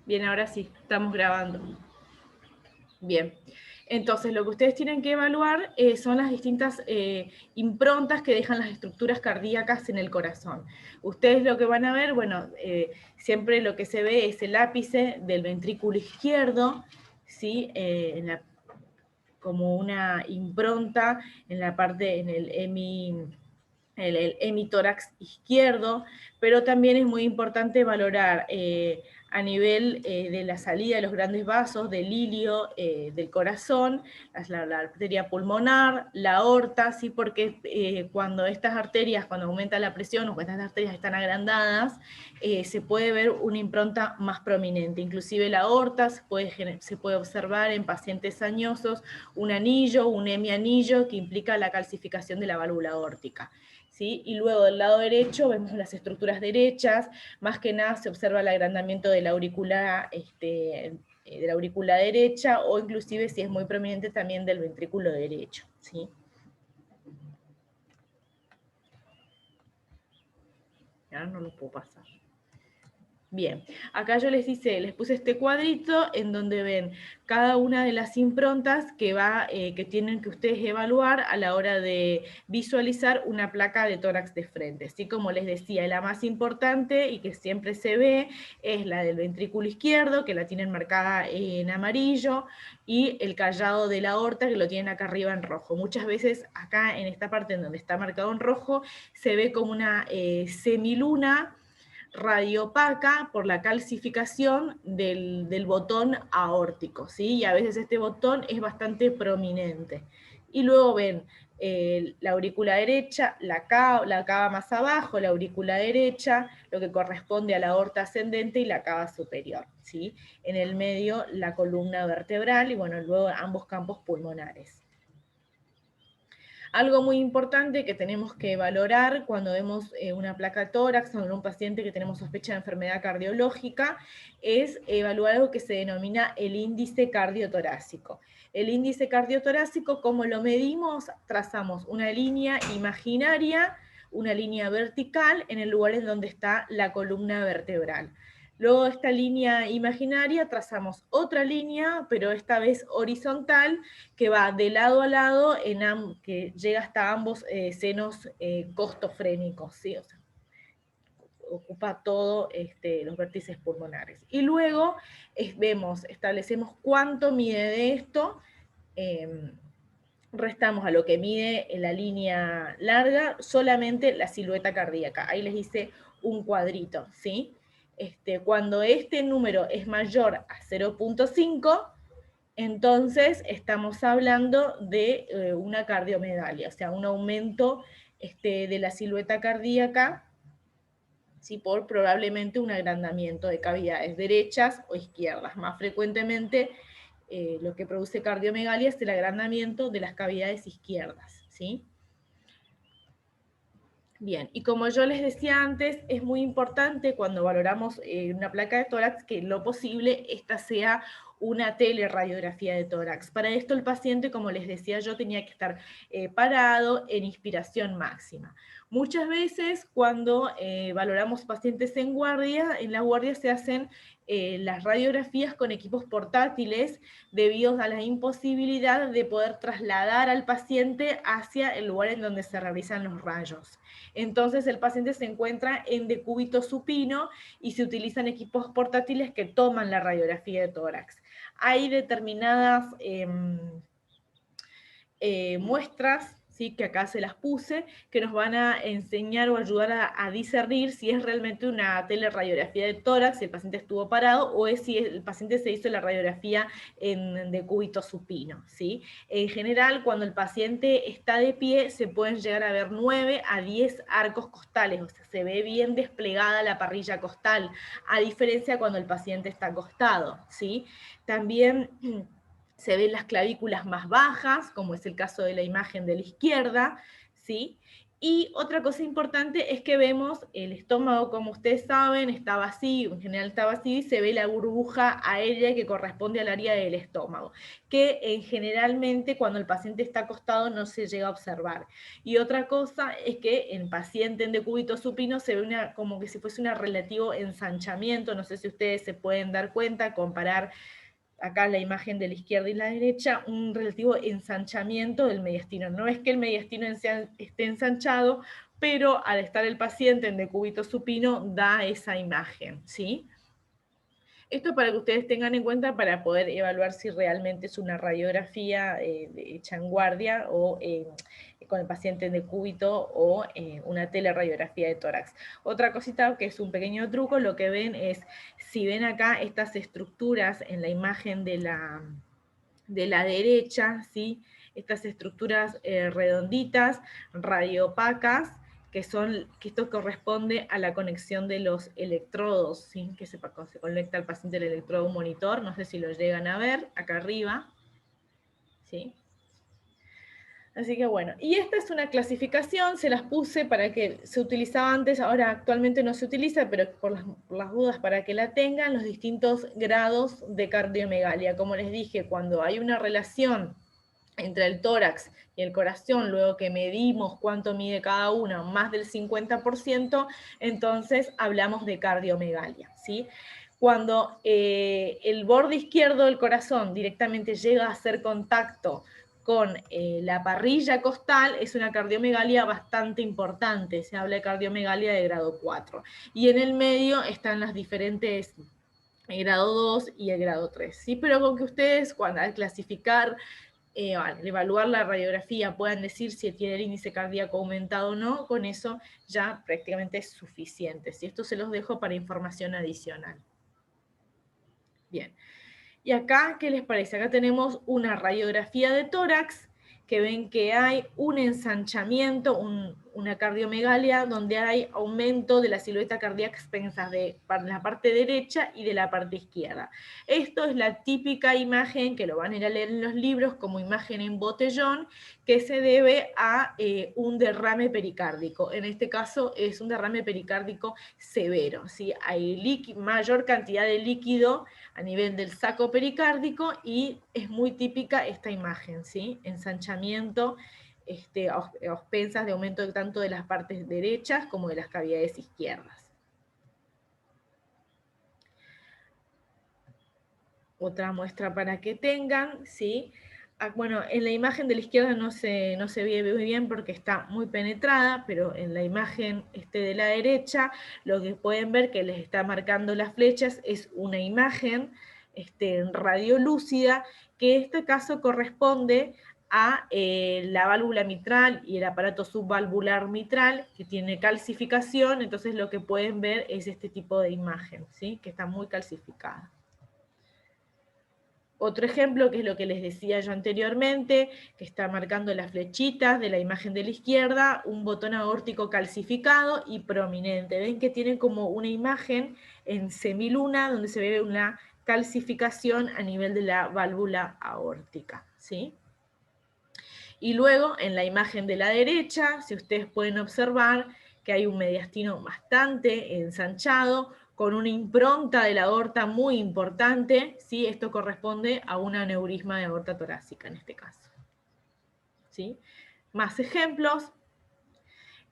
Bien, ahora sí, estamos grabando. Bien. Entonces, lo que ustedes tienen que evaluar son las distintas improntas que dejan las estructuras cardíacas en el corazón. Ustedes lo que van a ver, bueno, siempre lo que se ve es el ápice del ventrículo izquierdo, ¿sí? Como una impronta en la parte, en el hemitórax izquierdo, pero también es muy importante valorar a nivel de la salida de los grandes vasos, del ilio, del corazón, la arteria pulmonar, la aorta, ¿sí? Porque cuando estas arterias, cuando aumenta la presión o cuando estas arterias están agrandadas, se puede ver una impronta más prominente. Inclusive la aorta se puede observar en pacientes añosos un anillo, un hemianillo que implica la calcificación de la válvula aórtica. ¿Sí? Y luego del lado derecho vemos las estructuras derechas, más que nada se observa el agrandamiento de la aurícula, de la aurícula derecha, o inclusive si es muy prominente también del ventrículo derecho, ¿sí? Ahora no lo puedo pasar. Bien, acá yo les puse este cuadrito en donde ven cada una de las improntas que tienen que ustedes evaluar a la hora de visualizar una placa de tórax de frente. Así como les decía, la más importante y que siempre se ve es la del ventrículo izquierdo, que la tienen marcada en amarillo, y el callado de la aorta, que lo tienen acá arriba en rojo. Muchas veces acá en esta parte en donde está marcado en rojo, se ve como una semiluna radiopaca por la calcificación del botón aórtico, ¿sí? Y a veces este botón es bastante prominente. Y luego ven la aurícula derecha, la cava más abajo, la aurícula derecha, lo que corresponde a la aorta ascendente y la cava superior, ¿sí? En el medio la columna vertebral y bueno, luego ambos campos pulmonares. Algo muy importante que tenemos que valorar cuando vemos una placa de tórax o en un paciente que tenemos sospecha de enfermedad cardiológica es evaluar algo que se denomina el índice cardiotorácico. El índice cardiotorácico, ¿cómo lo medimos? Trazamos una línea imaginaria, una línea vertical en el lugar en donde está la columna vertebral. Luego de esta línea imaginaria trazamos otra línea, pero esta vez horizontal, que va de lado a lado, que llega hasta ambos senos costofrénicos, ¿sí? O sea, ocupa todos los vértices pulmonares. Y luego establecemos cuánto mide de esto, restamos a lo que mide en la línea larga solamente la silueta cardíaca. Ahí les hice un cuadrito, ¿sí? Cuando este número es mayor a 0.5, entonces estamos hablando de una cardiomegalia, o sea, un aumento de la silueta cardíaca, ¿sí? Por probablemente un agrandamiento de cavidades derechas o izquierdas. Más frecuentemente lo que produce cardiomegalia es el agrandamiento de las cavidades izquierdas, ¿sí? Bien, y como yo les decía antes, es muy importante cuando valoramos una placa de tórax que lo posible esta sea una teleradiografía de tórax. Para esto el paciente, como les decía yo, tenía que estar parado en inspiración máxima. Muchas veces cuando valoramos pacientes en la guardia se hacen las radiografías con equipos portátiles debido a la imposibilidad de poder trasladar al paciente hacia el lugar en donde se realizan los rayos. Entonces el paciente se encuentra en decúbito supino y se utilizan equipos portátiles que toman la radiografía de tórax. Hay determinadas muestras, ¿sí? Que acá se las puse, que nos van a enseñar o ayudar a discernir si es realmente una teleradiografía de tórax, si el paciente estuvo parado, o es si el paciente se hizo la radiografía en decúbito supino, ¿sí? En general, cuando el paciente está de pie, se pueden llegar a ver 9 a 10 arcos costales, o sea, se ve bien desplegada la parrilla costal, a diferencia cuando el paciente está acostado, ¿sí? También se ven las clavículas más bajas, como es el caso de la imagen de la izquierda, ¿sí? Y otra cosa importante es que vemos el estómago, como ustedes saben, está vacío, en general está vacío, y se ve la burbuja aérea que corresponde al área del estómago, que generalmente cuando el paciente está acostado no se llega a observar. Y otra cosa es que en paciente en decúbito supino se ve como que si fuese un relativo ensanchamiento, no sé si ustedes se pueden dar cuenta, comparar acá la imagen de la izquierda y la derecha, un relativo ensanchamiento del mediastino. No es que el mediastino esté ensanchado, pero al estar el paciente en decúbito supino da esa imagen, ¿sí? Esto para que ustedes tengan en cuenta para poder evaluar si realmente es una radiografía hecha en guardia o con el paciente en decúbito o una teleradiografía de tórax. Otra cosita que es un pequeño truco, lo que ven es, si ven acá estas estructuras en la imagen de la derecha, ¿sí? Estas estructuras redonditas, radiopacas, que esto corresponde a la conexión de los electrodos, ¿sí? Que se conecta al paciente el electrodo monitor, no sé si lo llegan a ver, acá arriba, ¿sí? Así que bueno, y esta es una clasificación, se las puse para que se utilizaba antes, ahora actualmente no se utiliza, pero por las dudas para que la tengan, los distintos grados de cardiomegalia. Como les dije, cuando hay una relación entre el tórax y el corazón, luego que medimos cuánto mide cada uno, más del 50%, entonces hablamos de cardiomegalia, ¿sí? Cuando el borde izquierdo del corazón directamente llega a hacer contacto con la parrilla costal, es una cardiomegalia bastante importante, se habla de cardiomegalia de grado 4. Y en el medio están las diferentes el grado 2 y el grado 3, ¿sí? Pero con que ustedes, cuando al clasificar, al evaluar la radiografía, puedan decir si tiene el índice cardíaco aumentado o no, con eso ya prácticamente es suficiente, ¿sí? Esto se los dejo para información adicional. Bien. Y acá, ¿qué les parece? Acá tenemos una radiografía de tórax, que ven que hay un ensanchamiento, una cardiomegalia, donde hay aumento de la silueta cardíaca expensa de la parte derecha y de la parte izquierda. Esto es la típica imagen, que lo van a ir a leer en los libros, como imagen en botellón, que se debe a un derrame pericárdico. En este caso es un derrame pericárdico severo, ¿sí? Hay mayor cantidad de líquido a nivel del saco pericárdico y es muy típica esta imagen, ¿sí? Ensanchamiento a expensas de aumento tanto de las partes derechas como de las cavidades izquierdas. Otra muestra para que tengan, ¿sí? Bueno, en la imagen de la izquierda no se ve muy bien porque está muy penetrada, pero en la imagen de la derecha, lo que pueden ver que les está marcando las flechas es una imagen radiolúcida, que en este caso corresponde a la válvula mitral y el aparato subvalvular mitral, que tiene calcificación, entonces lo que pueden ver es este tipo de imagen, ¿sí? Que está muy calcificada. Otro ejemplo, que es lo que les decía yo anteriormente, que está marcando las flechitas de la imagen de la izquierda, un botón aórtico calcificado y prominente. Ven que tiene como una imagen en semiluna donde se ve una calcificación a nivel de la válvula aórtica, ¿sí? Y luego en la imagen de la derecha, si ustedes pueden observar que hay un mediastino bastante ensanchado, con una impronta de la aorta muy importante, ¿sí? Esto corresponde a un aneurisma de aorta torácica en este caso, ¿sí? Más ejemplos.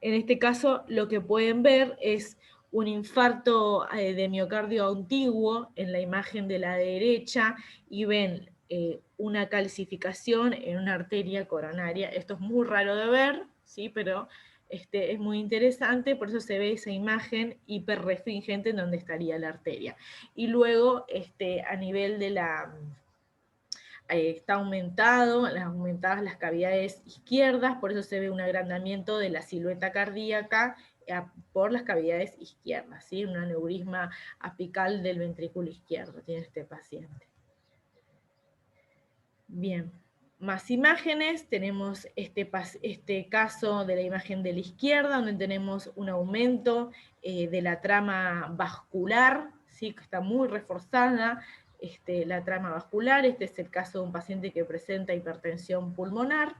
En este caso lo que pueden ver es un infarto de miocardio antiguo en la imagen de la derecha y ven una calcificación en una arteria coronaria. Esto es muy raro de ver, ¿sí? Pero es muy interesante, por eso se ve esa imagen hiperrestringente en donde estaría la arteria. Y luego, a nivel de está aumentadas las cavidades izquierdas, por eso se ve un agrandamiento de la silueta cardíaca por las cavidades izquierdas, ¿sí? Un aneurisma apical del ventrículo izquierdo tiene este paciente. Bien, más imágenes, tenemos este caso de la imagen de la izquierda, donde tenemos un aumento de la trama vascular, ¿sí? Que está muy reforzada, la trama vascular. Este es el caso de un paciente que presenta hipertensión pulmonar.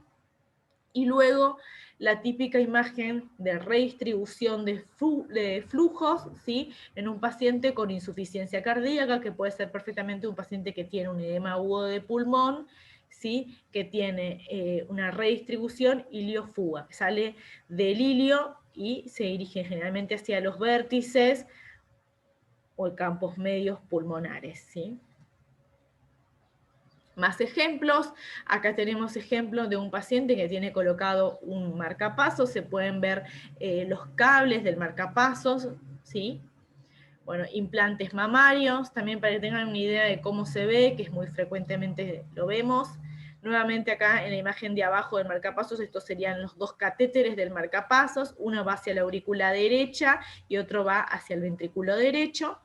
Y luego la típica imagen de redistribución de flujos, ¿sí? En un paciente con insuficiencia cardíaca, que puede ser perfectamente un paciente que tiene un edema agudo de pulmón, ¿sí? Que tiene una redistribución ilio-fuga, que sale del ilio y se dirige generalmente hacia los vértices o campos medios pulmonares, ¿sí? Más ejemplos, acá tenemos ejemplos de un paciente que tiene colocado un marcapasos, se pueden ver los cables del marcapasos, ¿sí? Bueno, implantes mamarios, también para que tengan una idea de cómo se ve, que es muy frecuentemente lo vemos. Nuevamente acá en la imagen de abajo del marcapasos, estos serían los dos catéteres del marcapasos, uno va hacia la aurícula derecha y otro va hacia el ventrículo derecho.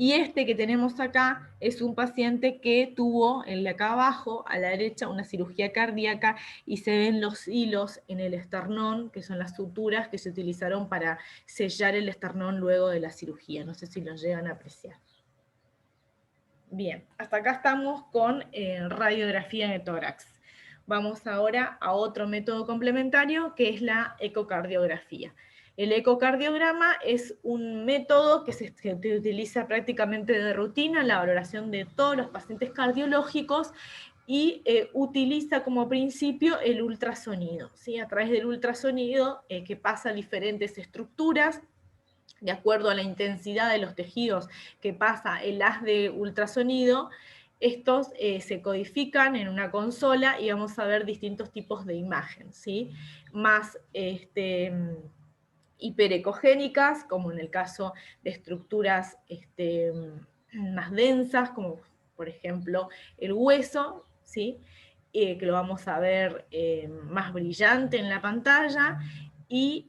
Y este que tenemos acá es un paciente que tuvo en la acá abajo, a la derecha, una cirugía cardíaca y se ven los hilos en el esternón, que son las suturas que se utilizaron para sellar el esternón luego de la cirugía. No sé si los llegan a apreciar. Bien, hasta acá estamos con radiografía de tórax. Vamos ahora a otro método complementario que es la ecocardiografía. El ecocardiograma es un método que se utiliza prácticamente de rutina en la valoración de todos los pacientes cardiológicos y utiliza como principio el ultrasonido, ¿sí? A través del ultrasonido que pasa diferentes estructuras de acuerdo a la intensidad de los tejidos que pasa el haz de ultrasonido. Estos se codifican en una consola y vamos a ver distintos tipos de imagen, ¿sí? Más hiperecogénicas, como en el caso de estructuras más densas, como por ejemplo el hueso, ¿sí? Que lo vamos a ver más brillante en la pantalla, y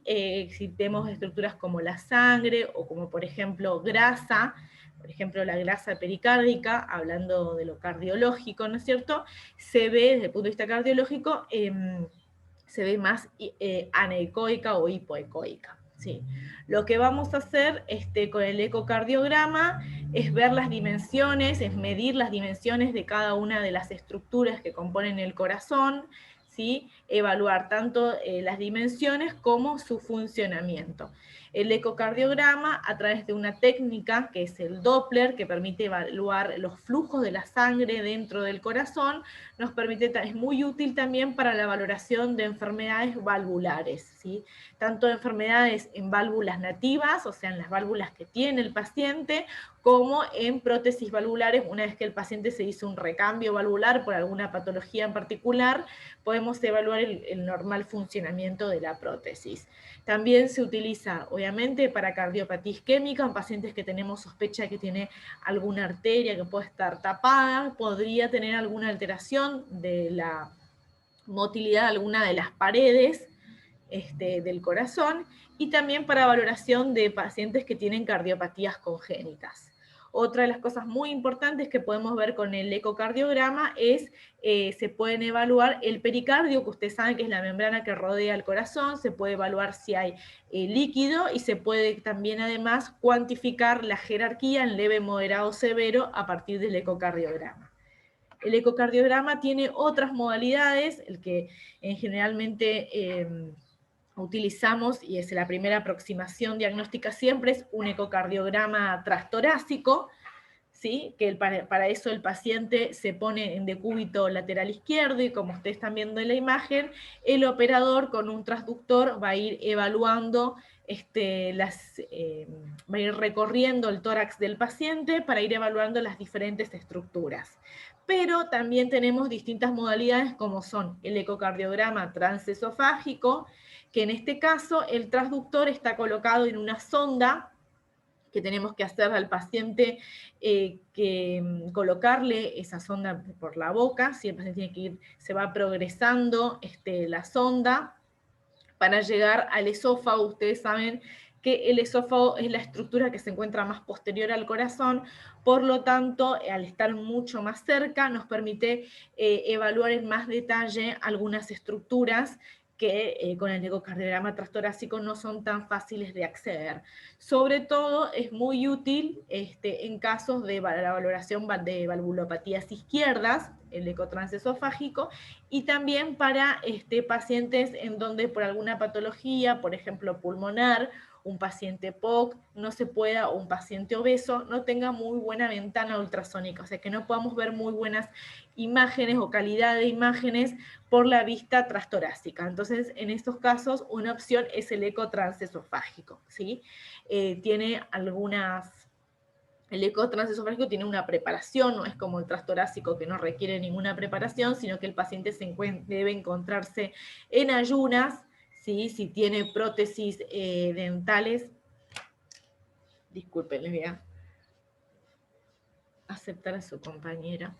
si tenemos estructuras como la sangre o como por ejemplo grasa, por ejemplo la grasa pericárdica, hablando de lo cardiológico, ¿no es cierto? Se ve desde el punto de vista cardiológico, se ve más anecoica o hipoecoica. Sí. Lo que vamos a hacer con el ecocardiograma es ver las dimensiones, es medir las dimensiones de cada una de las estructuras que componen el corazón, ¿sí? Evaluar tanto las dimensiones como su funcionamiento. El ecocardiograma, a través de una técnica que es el Doppler, que permite evaluar los flujos de la sangre dentro del corazón, nos permite, es muy útil también para la valoración de enfermedades valvulares, ¿sí? Tanto enfermedades en válvulas nativas, o sea, en las válvulas que tiene el paciente, como en prótesis valvulares. Una vez que el paciente se hizo un recambio valvular por alguna patología en particular, podemos evaluar el normal funcionamiento de la prótesis. También se utiliza, obviamente, para cardiopatía isquémica, en pacientes que tenemos sospecha de que tiene alguna arteria que puede estar tapada, podría tener alguna alteración de la motilidad de alguna de las paredes del corazón, y también para valoración de pacientes que tienen cardiopatías congénitas. Otra de las cosas muy importantes que podemos ver con el ecocardiograma es, se pueden evaluar el pericardio, que ustedes saben que es la membrana que rodea el corazón, se puede evaluar si hay líquido, y se puede también además cuantificar la jerarquía en leve, moderado, severo a partir del ecocardiograma. El ecocardiograma tiene otras modalidades, el que generalmente utilizamos, y es la primera aproximación diagnóstica siempre, es un ecocardiograma transtorácico, ¿sí? Que para eso el paciente se pone en decúbito lateral izquierdo, y como ustedes están viendo en la imagen, el operador con un transductor va a ir evaluando, va a ir recorriendo el tórax del paciente para ir evaluando las diferentes estructuras. Pero también tenemos distintas modalidades, como son el ecocardiograma transesofágico, que en este caso el transductor está colocado en una sonda que tenemos que hacer al paciente, colocarle esa sonda por la boca, ¿sí? El paciente tiene que ir, se va progresando la sonda para llegar al esófago. Ustedes saben que el esófago es la estructura que se encuentra más posterior al corazón, por lo tanto, al estar mucho más cerca, nos permite evaluar en más detalle algunas estructuras que con el ecocardiograma transtorácico no son tan fáciles de acceder. Sobre todo es muy útil en casos de la valoración de valvulopatías izquierdas, el eco transesofágico, y también para pacientes en donde por alguna patología, por ejemplo pulmonar, un paciente POC no se pueda, o un paciente obeso no tenga muy buena ventana ultrasónica, o sea que no podamos ver muy buenas imágenes o calidad de imágenes por la vista transtorácica. Entonces, en estos casos, una opción es el eco transesofágico, ¿sí? Tiene algunas... El eco transesofágico tiene una preparación, no es como el transtorácico que no requiere ninguna preparación, sino que el paciente debe encontrarse en ayunas, ¿sí? Si tiene prótesis dentales. Disculpen, les voy a aceptar a su compañera.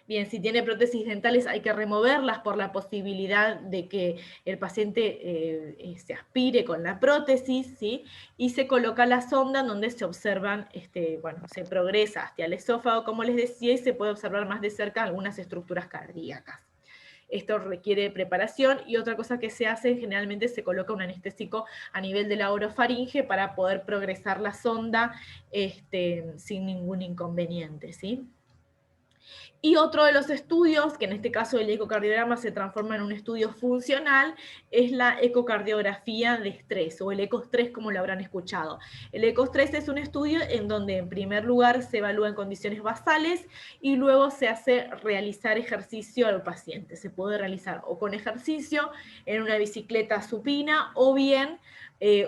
Bien, si tiene prótesis dentales hay que removerlas por la posibilidad de que el paciente se aspire con la prótesis, ¿sí? Y se coloca la sonda en donde se observan, bueno, se progresa hacia el esófago, como les decía, y se puede observar más de cerca algunas estructuras cardíacas. Esto requiere preparación, y otra cosa que se hace, generalmente se coloca un anestésico a nivel de la orofaringe para poder progresar la sonda sin ningún inconveniente, ¿sí? Y otro de los estudios, que en este caso el ecocardiograma se transforma en un estudio funcional, es la ecocardiografía de estrés, o el ecoestrés, como lo habrán escuchado. El ecoestrés es un estudio en donde en primer lugar se evalúan condiciones basales y luego se hace realizar ejercicio al paciente. Se puede realizar o con ejercicio en una bicicleta supina, o bien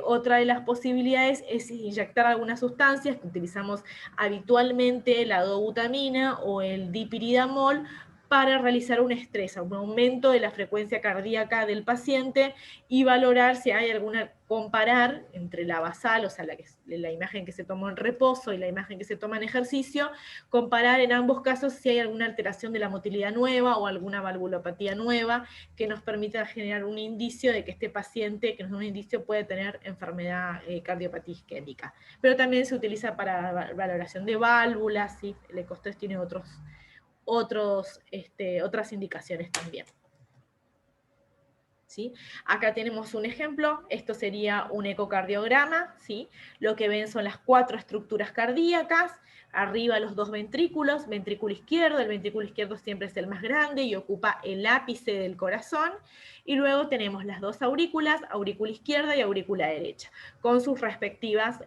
otra de las posibilidades es inyectar algunas sustancias que utilizamos habitualmente, la dobutamina o el dipiridamol, para realizar un estrés, un aumento de la frecuencia cardíaca del paciente, y valorar si hay alguna, comparar entre la basal, o sea, la imagen que se tomó en reposo y la imagen que se toma en ejercicio, comparar en ambos casos si hay alguna alteración de la motilidad nueva o alguna valvulopatía nueva que nos permita generar un indicio de que este paciente, que nos da un indicio, puede tener enfermedad cardiopatía isquémica. Pero también se utiliza para valoración de válvulas, ¿sí? El ecoestrés tiene otras indicaciones también. ¿Sí? Acá tenemos un ejemplo, esto sería un ecocardiograma, ¿sí? Lo que ven son las 4 estructuras cardíacas, arriba los 2 ventrículos, ventrículo izquierdo, el ventrículo izquierdo siempre es el más grande y ocupa el ápice del corazón, y luego tenemos las 2 aurículas, aurícula izquierda y aurícula derecha, con sus respectivas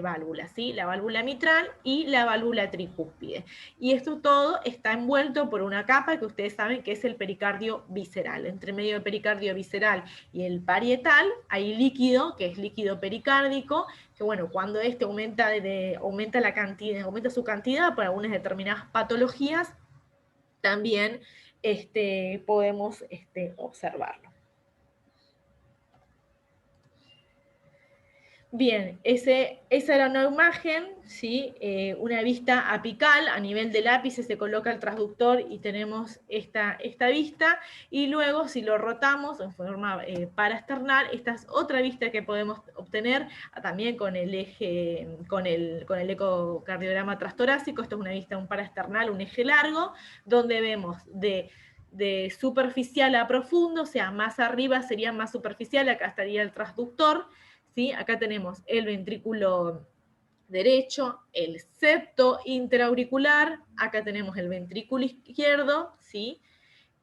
válvulas, ¿sí? La válvula mitral y la válvula tricúspide. Y esto todo está envuelto por una capa que ustedes saben que es el pericardio visceral. Entre medio del pericardio visceral y el parietal hay líquido, que es líquido pericárdico, que bueno, cuando aumenta la cantidad, aumenta su cantidad por algunas determinadas patologías, también podemos observarlo. Bien, esa era una imagen, ¿sí? Una vista apical, a nivel del ápice se coloca el transductor y tenemos esta vista, y luego si lo rotamos en forma paraesternal, esta es otra vista que podemos obtener también con el eje, con el ecocardiograma transtorácico. Esto es una vista un paraesternal, un eje largo, donde vemos de superficial a profundo, o sea, más arriba sería más superficial, acá estaría el transductor, ¿sí? Acá tenemos el ventrículo derecho, el septo interauricular, acá tenemos el ventrículo izquierdo, ¿sí?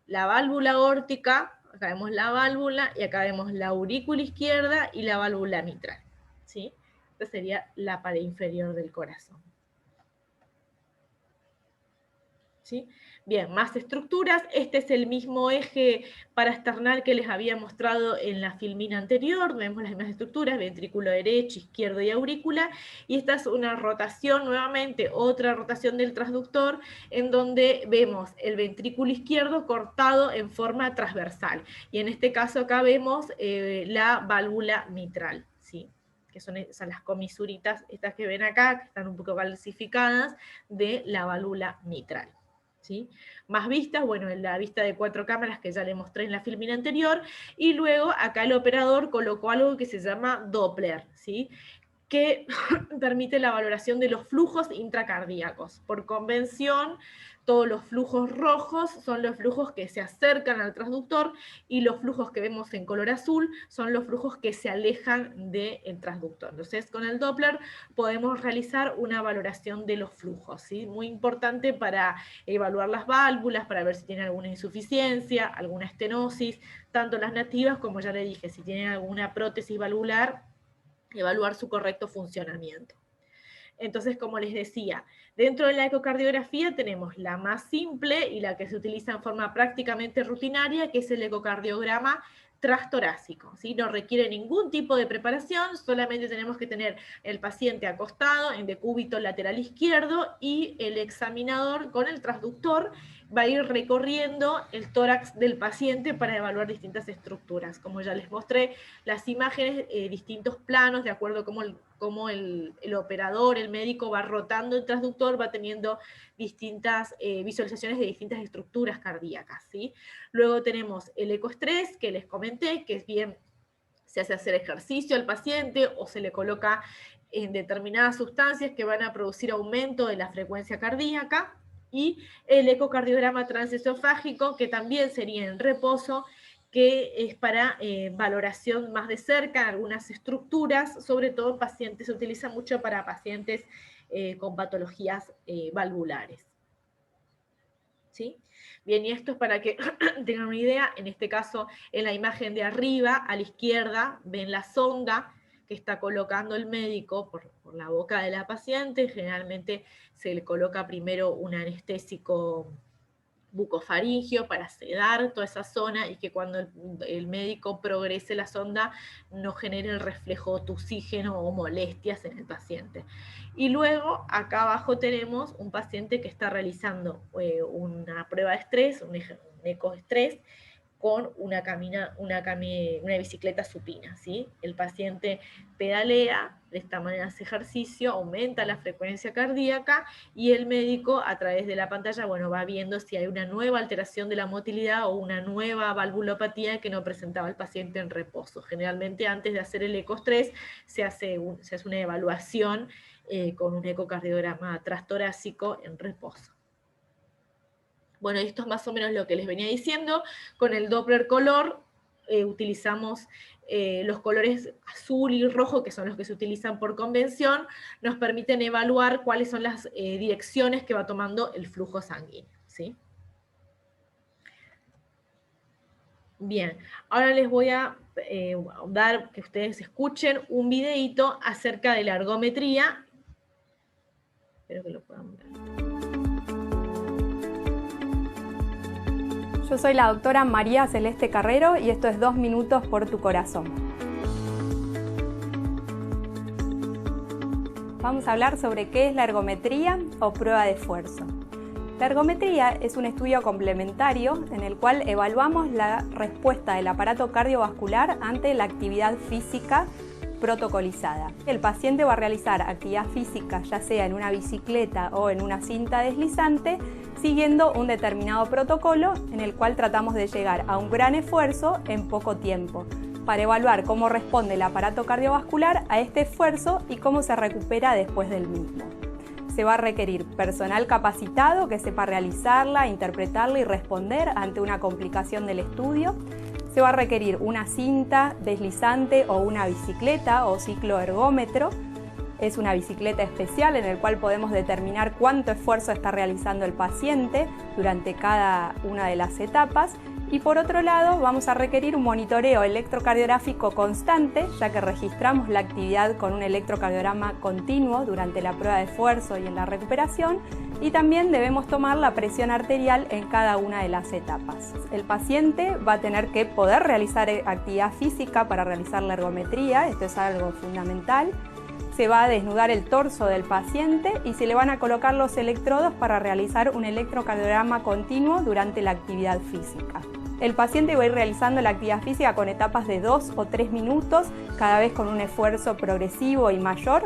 La válvula aórtica, acá vemos la válvula, y acá vemos la aurícula izquierda y la válvula mitral, ¿sí? Esta sería la pared inferior del corazón. ¿Sí? Bien, más estructuras. Este es el mismo eje paraesternal que les había mostrado en la filmina anterior. Vemos las mismas estructuras, ventrículo derecho, izquierdo y aurícula. Y esta es una rotación, nuevamente, otra rotación del transductor, en donde vemos el ventrículo izquierdo cortado en forma transversal. Y en este caso acá vemos la válvula mitral, ¿sí? Que son las comisuritas, estas que ven acá, que están un poco calcificadas, de la válvula mitral. ¿Sí? Más vistas, bueno, en la vista de 4 cámaras que ya le mostré en la filmina anterior, y luego acá el operador colocó algo que se llama Doppler, ¿sí? que permite la valoración de los flujos intracardíacos. Por convención, todos los flujos rojos son los flujos que se acercan al transductor y los flujos que vemos en color azul son los flujos que se alejan del transductor. Entonces, con el Doppler podemos realizar una valoración de los flujos, ¿sí? Muy importante para evaluar las válvulas, para ver si tienen alguna insuficiencia, alguna estenosis, tanto las nativas como ya le dije, si tienen alguna prótesis valvular, evaluar su correcto funcionamiento. Entonces, como les decía, dentro de la ecocardiografía tenemos la más simple y la que se utiliza en forma prácticamente rutinaria, que es el ecocardiograma transtorácico, ¿sí? No requiere ningún tipo de preparación, solamente tenemos que tener el paciente acostado en decúbito lateral izquierdo y el examinador con el transductor va a ir recorriendo el tórax del paciente para evaluar distintas estructuras. Como ya les mostré, las imágenes, distintos planos, de acuerdo a cómo el operador, el médico va rotando el transductor, va teniendo distintas visualizaciones de distintas estructuras cardíacas, ¿sí? Luego tenemos el ecoestrés, que les comenté, que es bien, se hace hacer ejercicio al paciente o se le coloca en determinadas sustancias que van a producir aumento de la frecuencia cardíaca, y el ecocardiograma transesofágico, que también sería en reposo, que es para valoración más de cerca, algunas estructuras, sobre todo pacientes, se utiliza mucho para pacientes con patologías valvulares. ¿Sí? Bien, y esto es para que tengan una idea. En este caso, en la imagen de arriba, a la izquierda, ven la sonda que está colocando el médico por la boca de la paciente. Generalmente se le coloca primero un anestésico bucofaringio para sedar toda esa zona y que cuando el médico progrese la sonda no genere el reflejo de oxígeno o molestias en el paciente. Y luego acá abajo tenemos un paciente que está realizando una prueba de estrés, un ecoestrés, con una bicicleta supina, ¿sí? El paciente pedalea, de esta manera hace ejercicio, aumenta la frecuencia cardíaca y el médico a través de la pantalla, bueno, va viendo si hay una nueva alteración de la motilidad o una nueva valvulopatía que no presentaba el paciente en reposo. Generalmente antes de hacer el ecoestrés se hace una evaluación con un ecocardiograma transtorácico en reposo. Bueno, esto es más o menos lo que les venía diciendo. Con el Doppler color utilizamos los colores azul y rojo, que son los que se utilizan por convención, nos permiten evaluar cuáles son las direcciones que va tomando el flujo sanguíneo, ¿sí? Bien, ahora les voy a dar que ustedes escuchen un videíto acerca de la ergometría. Espero que lo puedan ver. Yo soy la doctora María Celeste Carrero y esto es 2 minutos por tu corazón. Vamos a hablar sobre qué es la ergometría o prueba de esfuerzo. La ergometría es un estudio complementario en el cual evaluamos la respuesta del aparato cardiovascular ante la actividad física protocolizada. El paciente va a realizar actividad física ya sea en una bicicleta o en una cinta deslizante siguiendo un determinado protocolo en el cual tratamos de llegar a un gran esfuerzo en poco tiempo para evaluar cómo responde el aparato cardiovascular a este esfuerzo y cómo se recupera después del mismo. Se va a requerir personal capacitado que sepa realizarla, interpretarla y responder ante una complicación del estudio. Se va a requerir una cinta deslizante o una bicicleta o cicloergómetro. Es una bicicleta especial en el cual podemos determinar cuánto esfuerzo está realizando el paciente durante cada una de las etapas. Y por otro lado, vamos a requerir un monitoreo electrocardiográfico constante, ya que registramos la actividad con un electrocardiograma continuo durante la prueba de esfuerzo y en la recuperación. Y también debemos tomar la presión arterial en cada una de las etapas. El paciente va a tener que poder realizar actividad física para realizar la ergometría, esto es algo fundamental. Se va a desnudar el torso del paciente y se le van a colocar los electrodos para realizar un electrocardiograma continuo durante la actividad física. El paciente va a ir realizando la actividad física con etapas de 2 o 3 minutos, cada vez con un esfuerzo progresivo y mayor.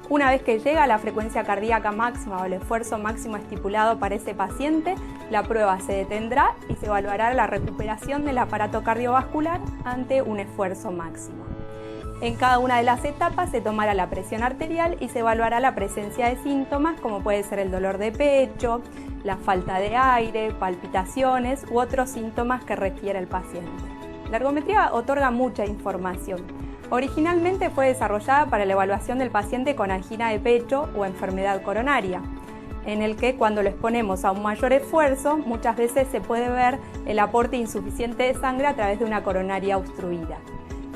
Una vez que llega a la frecuencia cardíaca máxima o el esfuerzo máximo estipulado para ese paciente, la prueba se detendrá y se evaluará la recuperación del aparato cardiovascular ante un esfuerzo máximo. En cada una de las etapas se tomará la presión arterial y se evaluará la presencia de síntomas como puede ser el dolor de pecho, la falta de aire, palpitaciones u otros síntomas que requiere el paciente. La ergometría otorga mucha información. Originalmente fue desarrollada para la evaluación del paciente con angina de pecho o enfermedad coronaria, en el que cuando lo exponemos a un mayor esfuerzo, muchas veces se puede ver el aporte insuficiente de sangre a través de una coronaria obstruida.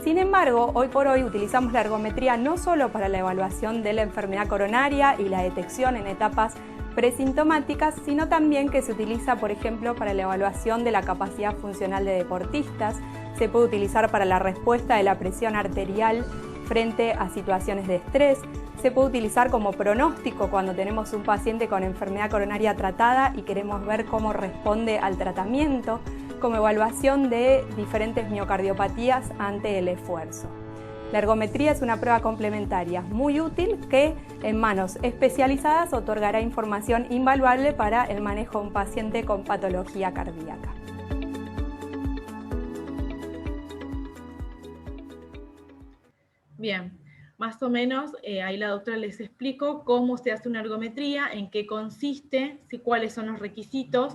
Sin embargo, hoy por hoy utilizamos la ergometría no solo para la evaluación de la enfermedad coronaria y la detección en etapas presintomáticas, sino también que se utiliza, por ejemplo, para la evaluación de la capacidad funcional de deportistas, se puede utilizar para la respuesta de la presión arterial frente a situaciones de estrés, se puede utilizar como pronóstico cuando tenemos un paciente con enfermedad coronaria tratada y queremos ver cómo responde al tratamiento, como evaluación de diferentes miocardiopatías ante el esfuerzo. La ergometría es una prueba complementaria muy útil que en manos especializadas otorgará información invaluable para el manejo de un paciente con patología cardíaca. Bien, más o menos ahí la doctora les explicó cómo se hace una ergometría, en qué consiste, cuáles son los requisitos,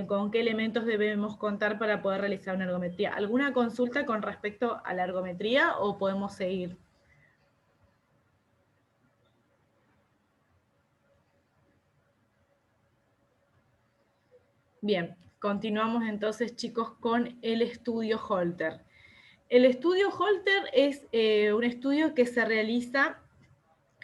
con qué elementos debemos contar para poder realizar una ergometría. ¿Alguna consulta con respecto a la ergometría o podemos seguir? Bien, continuamos entonces, chicos, con el estudio Holter. El estudio Holter es un estudio que se realiza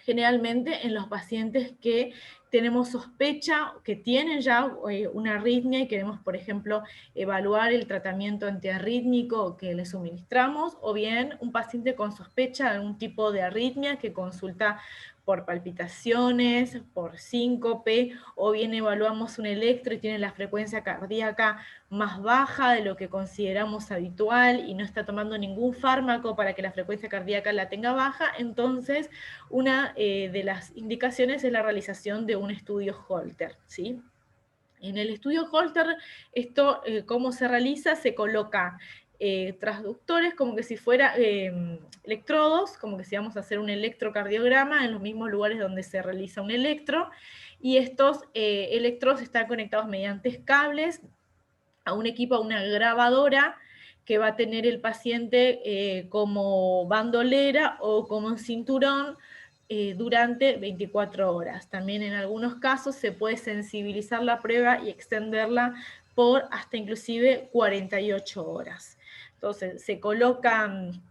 generalmente en los pacientes que tenemos sospecha, que tienen ya una arritmia y queremos, por ejemplo, evaluar el tratamiento antiarrítmico que le suministramos, o bien un paciente con sospecha de algún tipo de arritmia que consulta por palpitaciones, por síncope, o bien evaluamos un electro y tiene la frecuencia cardíaca más baja de lo que consideramos habitual y no está tomando ningún fármaco para que la frecuencia cardíaca la tenga baja. Entonces, una de las indicaciones es la realización de un estudio Holter, ¿sí? En el estudio Holter, esto, ¿cómo se realiza? Se coloca transductores como que si fuera electrodos, como que si vamos a hacer un electrocardiograma en los mismos lugares donde se realiza un electro, y estos electrodos están conectados mediante cables a un equipo, a una grabadora que va a tener el paciente como bandolera o como un cinturón durante 24 horas. También en algunos casos se puede sensibilizar la prueba y extenderla por hasta inclusive 48 horas. Entonces se colocan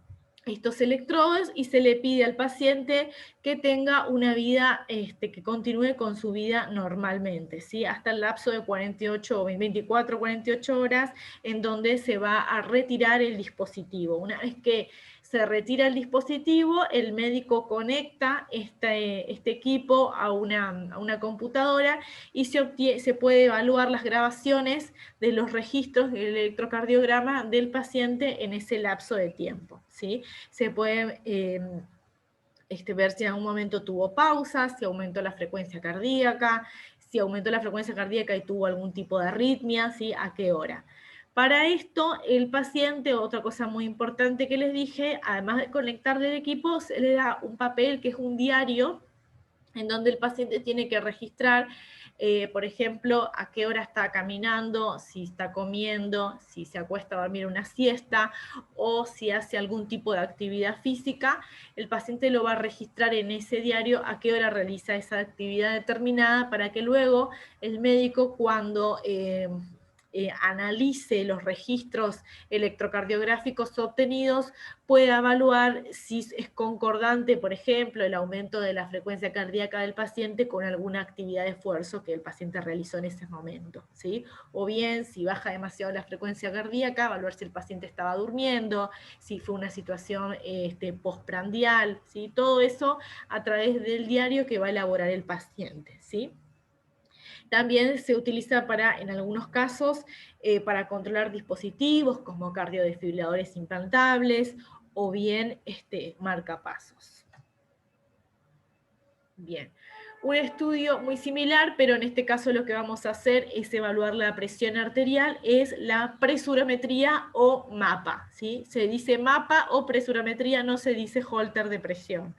estos electrodos y se le pide al paciente que tenga una vida, que continúe con su vida normalmente, ¿sí? Hasta el lapso de 48 o 24, 48 horas en donde se va a retirar el dispositivo. Una vez que se retira el dispositivo, el médico conecta este equipo a una computadora y se puede evaluar las grabaciones de los registros del electrocardiograma del paciente en ese lapso de tiempo, ¿sí? Se puede ver si en algún momento tuvo pausas, si aumentó la frecuencia cardíaca, si aumentó la frecuencia cardíaca y tuvo algún tipo de arritmia, ¿sí? A qué hora. Para esto, el paciente, otra cosa muy importante que les dije, además de conectarle el equipo, se le da un papel que es un diario, en donde el paciente tiene que registrar, por ejemplo, a qué hora está caminando, si está comiendo, si se acuesta a dormir una siesta o si hace algún tipo de actividad física. El paciente lo va a registrar en ese diario a qué hora realiza esa actividad determinada para que luego el médico cuando analice los registros electrocardiográficos obtenidos, pueda evaluar si es concordante, por ejemplo, el aumento de la frecuencia cardíaca del paciente con alguna actividad de esfuerzo que el paciente realizó en ese momento, ¿sí? O bien, si baja demasiado la frecuencia cardíaca, evaluar si el paciente estaba durmiendo, si fue una situación postprandial, ¿sí? Todo eso a través del diario que va a elaborar el paciente, ¿sí? También se utiliza en algunos casos, para controlar dispositivos como cardiodesfibriladores implantables o bien marcapasos. Bien. Un estudio muy similar, pero en este caso lo que vamos a hacer es evaluar la presión arterial, es la presurometría o mapa, ¿sí? Se dice mapa o presurometría, no se dice Holter de presión.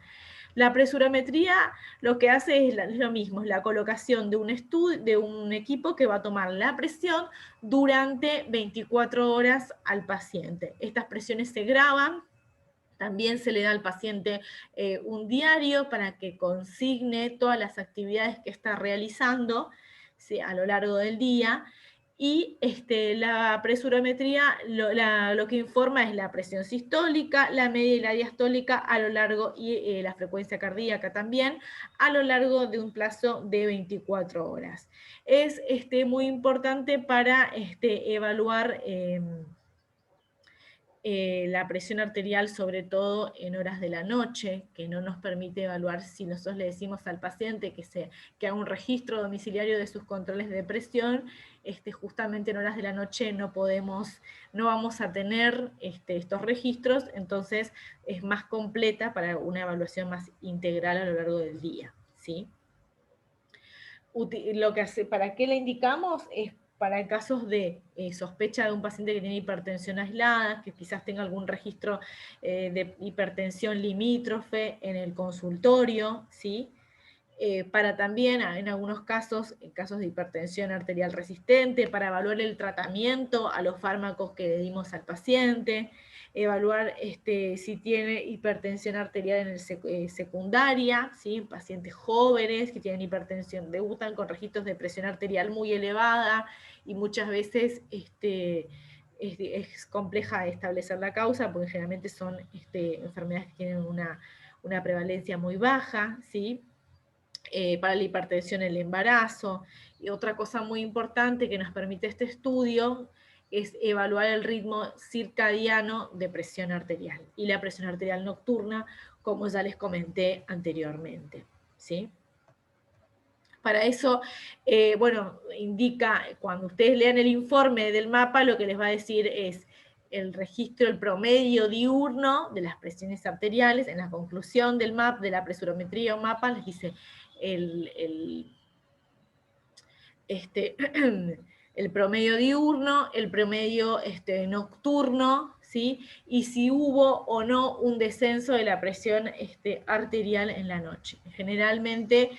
La presurometría lo que hace es lo mismo, es la colocación de un equipo que va a tomar la presión durante 24 horas al paciente. Estas presiones se graban. También se le da al paciente un diario para que consigne todas las actividades que está realizando, ¿sí?, a lo largo del día. Y la presurometría lo que informa es la presión sistólica, la media y la diastólica a lo largo, y la frecuencia cardíaca también, a lo largo de un plazo de 24 horas. Es muy importante para evaluar la presión arterial, sobre todo en horas de la noche, que no nos permite evaluar. Si nosotros le decimos al paciente que haga un registro domiciliario de sus controles de presión, justamente en horas de la noche no vamos a tener estos registros, entonces es más completa para una evaluación más integral a lo largo del día, ¿sí? ¿Para qué la indicamos? Es para casos de sospecha de un paciente que tiene hipertensión aislada, que quizás tenga algún registro de hipertensión limítrofe en el consultorio, ¿sí? Para también, en algunos casos, en casos de hipertensión arterial resistente, para evaluar el tratamiento a los fármacos que le dimos al paciente, evaluar si tiene hipertensión arterial en el secundaria, ¿sí?, pacientes jóvenes que tienen hipertensión, debutan con registros de presión arterial muy elevada, y muchas veces es compleja establecer la causa, porque generalmente son enfermedades que tienen una prevalencia muy baja, ¿sí? Para la hipertensión en el embarazo. Y otra cosa muy importante que nos permite este estudio es evaluar el ritmo circadiano de presión arterial y la presión arterial nocturna, como ya les comenté anteriormente, ¿sí? Para eso, bueno, indica, cuando ustedes lean el informe del mapa, lo que les va a decir es el registro, el promedio diurno de las presiones arteriales. En la conclusión del mapa, de la presurometría o mapa, les dice el el promedio diurno, el promedio nocturno, ¿sí?, y si hubo o no un descenso de la presión arterial en la noche. Generalmente,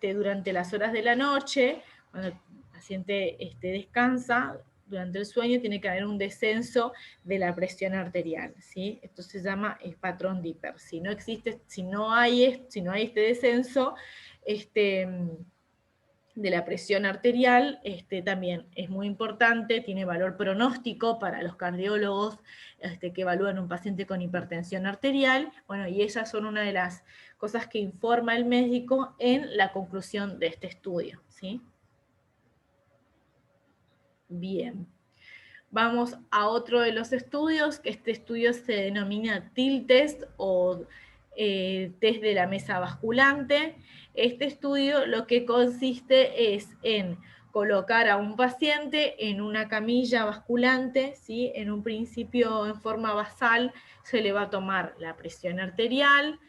durante las horas de la noche, cuando el paciente descansa, durante el sueño tiene que haber un descenso de la presión arterial, ¿sí? Esto se llama el patrón Dipper. Si no hay este descenso, de la presión arterial, también es muy importante, tiene valor pronóstico para los cardiólogos que evalúan un paciente con hipertensión arterial. Bueno, y esas son una de las cosas que informa el médico en la conclusión de este estudio, ¿sí? Bien. Vamos a otro de los estudios, que este estudio se denomina TIL test o test de la mesa basculante. Este estudio lo que consiste es en colocar a un paciente en una camilla basculante, ¿sí? En un principio, en forma basal, se le va a tomar la presión arterial.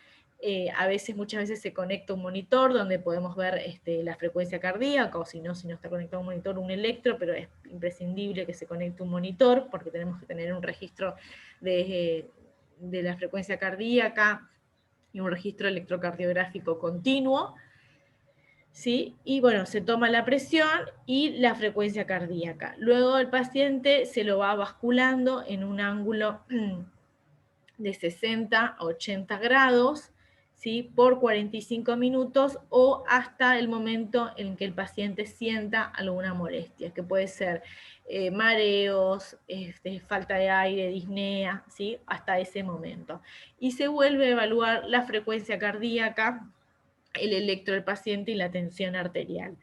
Muchas veces se conecta un monitor donde podemos ver la frecuencia cardíaca, o si no está conectado un monitor, un electro, pero es imprescindible que se conecte un monitor porque tenemos que tener un registro de la frecuencia cardíaca y un registro electrocardiográfico continuo, ¿sí? Y bueno, se toma la presión y la frecuencia cardíaca. Luego el paciente se lo va basculando en un ángulo de 60 a 80 grados, ¿sí?, por 45 minutos o hasta el momento en que el paciente sienta alguna molestia, que puede ser mareos, falta de aire, disnea, ¿sí?, hasta ese momento. Y se vuelve a evaluar la frecuencia cardíaca, el electro del paciente y la tensión arterial.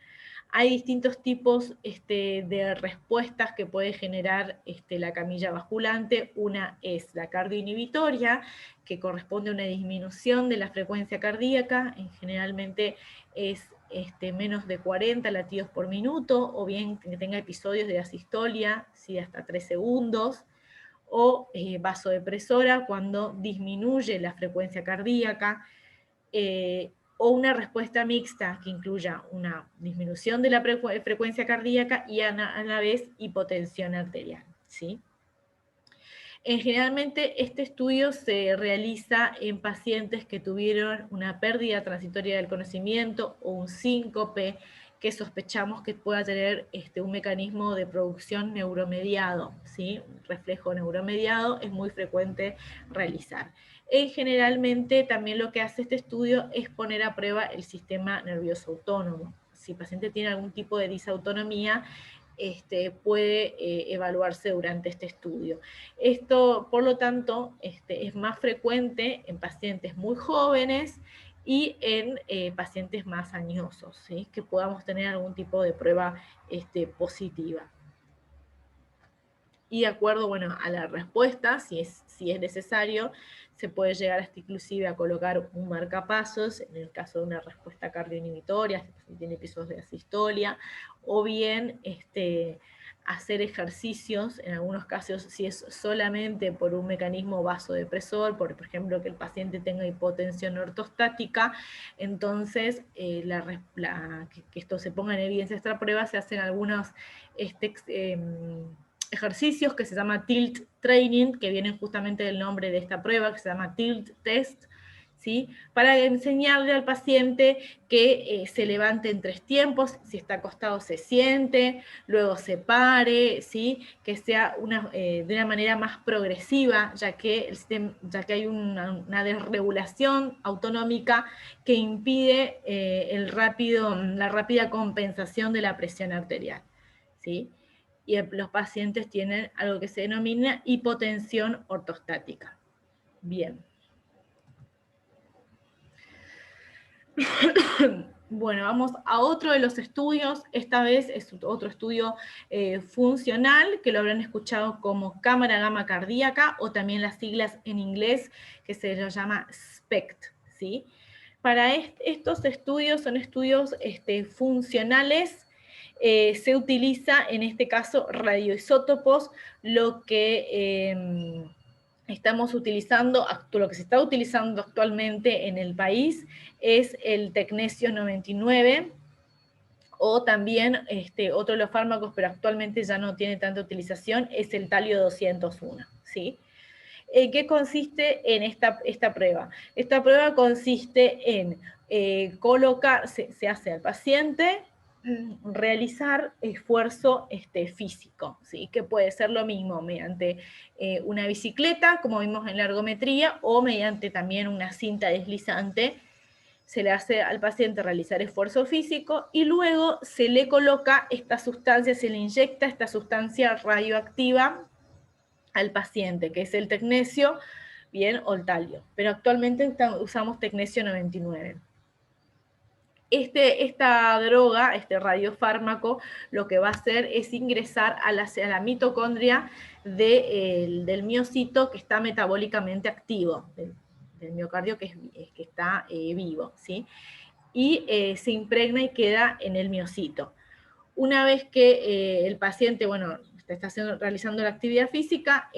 Hay distintos tipos de respuestas que puede generar la camilla basculante. Una es la cardioinhibitoria, que corresponde a una disminución de la frecuencia cardíaca, generalmente es menos de 40 latidos por minuto, o bien que tenga episodios de asistolia, ¿sí?, hasta 3 segundos, o vasodepresora, cuando disminuye la frecuencia cardíaca. o una respuesta mixta que incluya una disminución de la frecuencia cardíaca y a la vez hipotensión arterial, ¿sí? Generalmente este estudio se realiza en pacientes que tuvieron una pérdida transitoria del conocimiento o un síncope que sospechamos que pueda tener un mecanismo de producción neuromediado, ¿sí? Un reflejo neuromediado es muy frecuente realizar. Generalmente también lo que hace este estudio es poner a prueba el sistema nervioso autónomo. Si el paciente tiene algún tipo de disautonomía, puede evaluarse durante este estudio. Esto, por lo tanto, es más frecuente en pacientes muy jóvenes y en pacientes más añosos, ¿sí? Que podamos tener algún tipo de prueba positiva. Y de acuerdo, bueno, a la respuesta, si es necesario, se puede llegar hasta inclusive a colocar un marcapasos, en el caso de una respuesta cardioinhibitoria, si tiene episodios de asistolia, o bien hacer ejercicios, en algunos casos si es solamente por un mecanismo vasodepresor, por ejemplo que el paciente tenga hipotensión ortostática, entonces que esto se ponga en evidencia esta prueba, se hacen algunos ejercicios que se llama TILT Training, que vienen justamente del nombre de esta prueba, que se llama TILT Test, ¿sí? Para enseñarle al paciente que se levante en 3 tiempos, si está acostado se siente, luego se pare, ¿sí? Que sea de una manera más progresiva, ya que hay una desregulación autonómica que impide la rápida compensación de la presión arterial, ¿sí? Y los pacientes tienen algo que se denomina hipotensión ortostática. Bien. Bueno, vamos a otro de los estudios. Esta vez es otro estudio funcional, que lo habrán escuchado como cámara gamma cardíaca, o también las siglas en inglés, que se lo llama SPECT, ¿sí? Para estos estudios, son estudios funcionales. Se utiliza, en este caso, radioisótopos, lo que estamos utilizando, lo que se está utilizando actualmente en el país es el tecnesio 99, o también otro de los fármacos, pero actualmente ya no tiene tanta utilización, es el talio 201, ¿sí? ¿Qué consiste en esta prueba? Esta prueba consiste en se hace al paciente realizar esfuerzo físico, ¿sí? Que puede ser lo mismo mediante una bicicleta, como vimos en la ergometría, o mediante también una cinta deslizante. Se le hace al paciente realizar esfuerzo físico y luego se le coloca esta sustancia, se le inyecta esta sustancia radioactiva al paciente, que es el tecnesio, bien, o el talio. Pero actualmente usamos tecnesio 99. Esta droga, este radiofármaco, lo que va a hacer es ingresar a la mitocondria del miocito que está metabólicamente activo, del miocardio que está vivo, ¿sí? Y se impregna y queda en el miocito. Una vez que el paciente, bueno, está realizando la actividad física,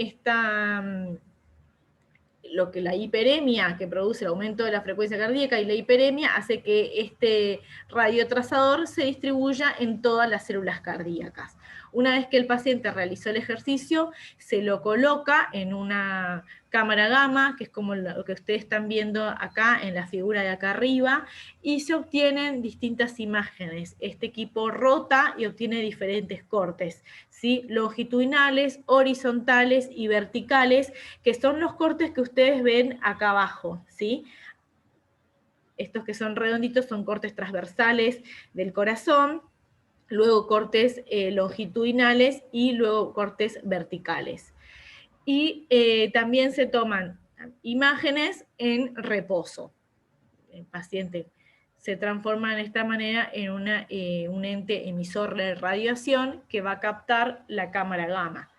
lo que la hiperemia que produce el aumento de la frecuencia cardíaca y la hiperemia hace que este radiotrazador se distribuya en todas las células cardíacas. Una vez que el paciente realizó el ejercicio, se lo coloca en una cámara gamma, que es como lo que ustedes están viendo acá en la figura de acá arriba, y se obtienen distintas imágenes. Este equipo rota y obtiene diferentes cortes, ¿sí? Longitudinales, horizontales y verticales, que son los cortes que ustedes ven acá abajo, ¿sí? Estos que son redonditos son cortes transversales del corazón, luego cortes longitudinales y luego cortes verticales. Y también se toman imágenes en reposo. El paciente se transforma de esta manera en un ente emisor de radiación que va a captar la cámara gamma.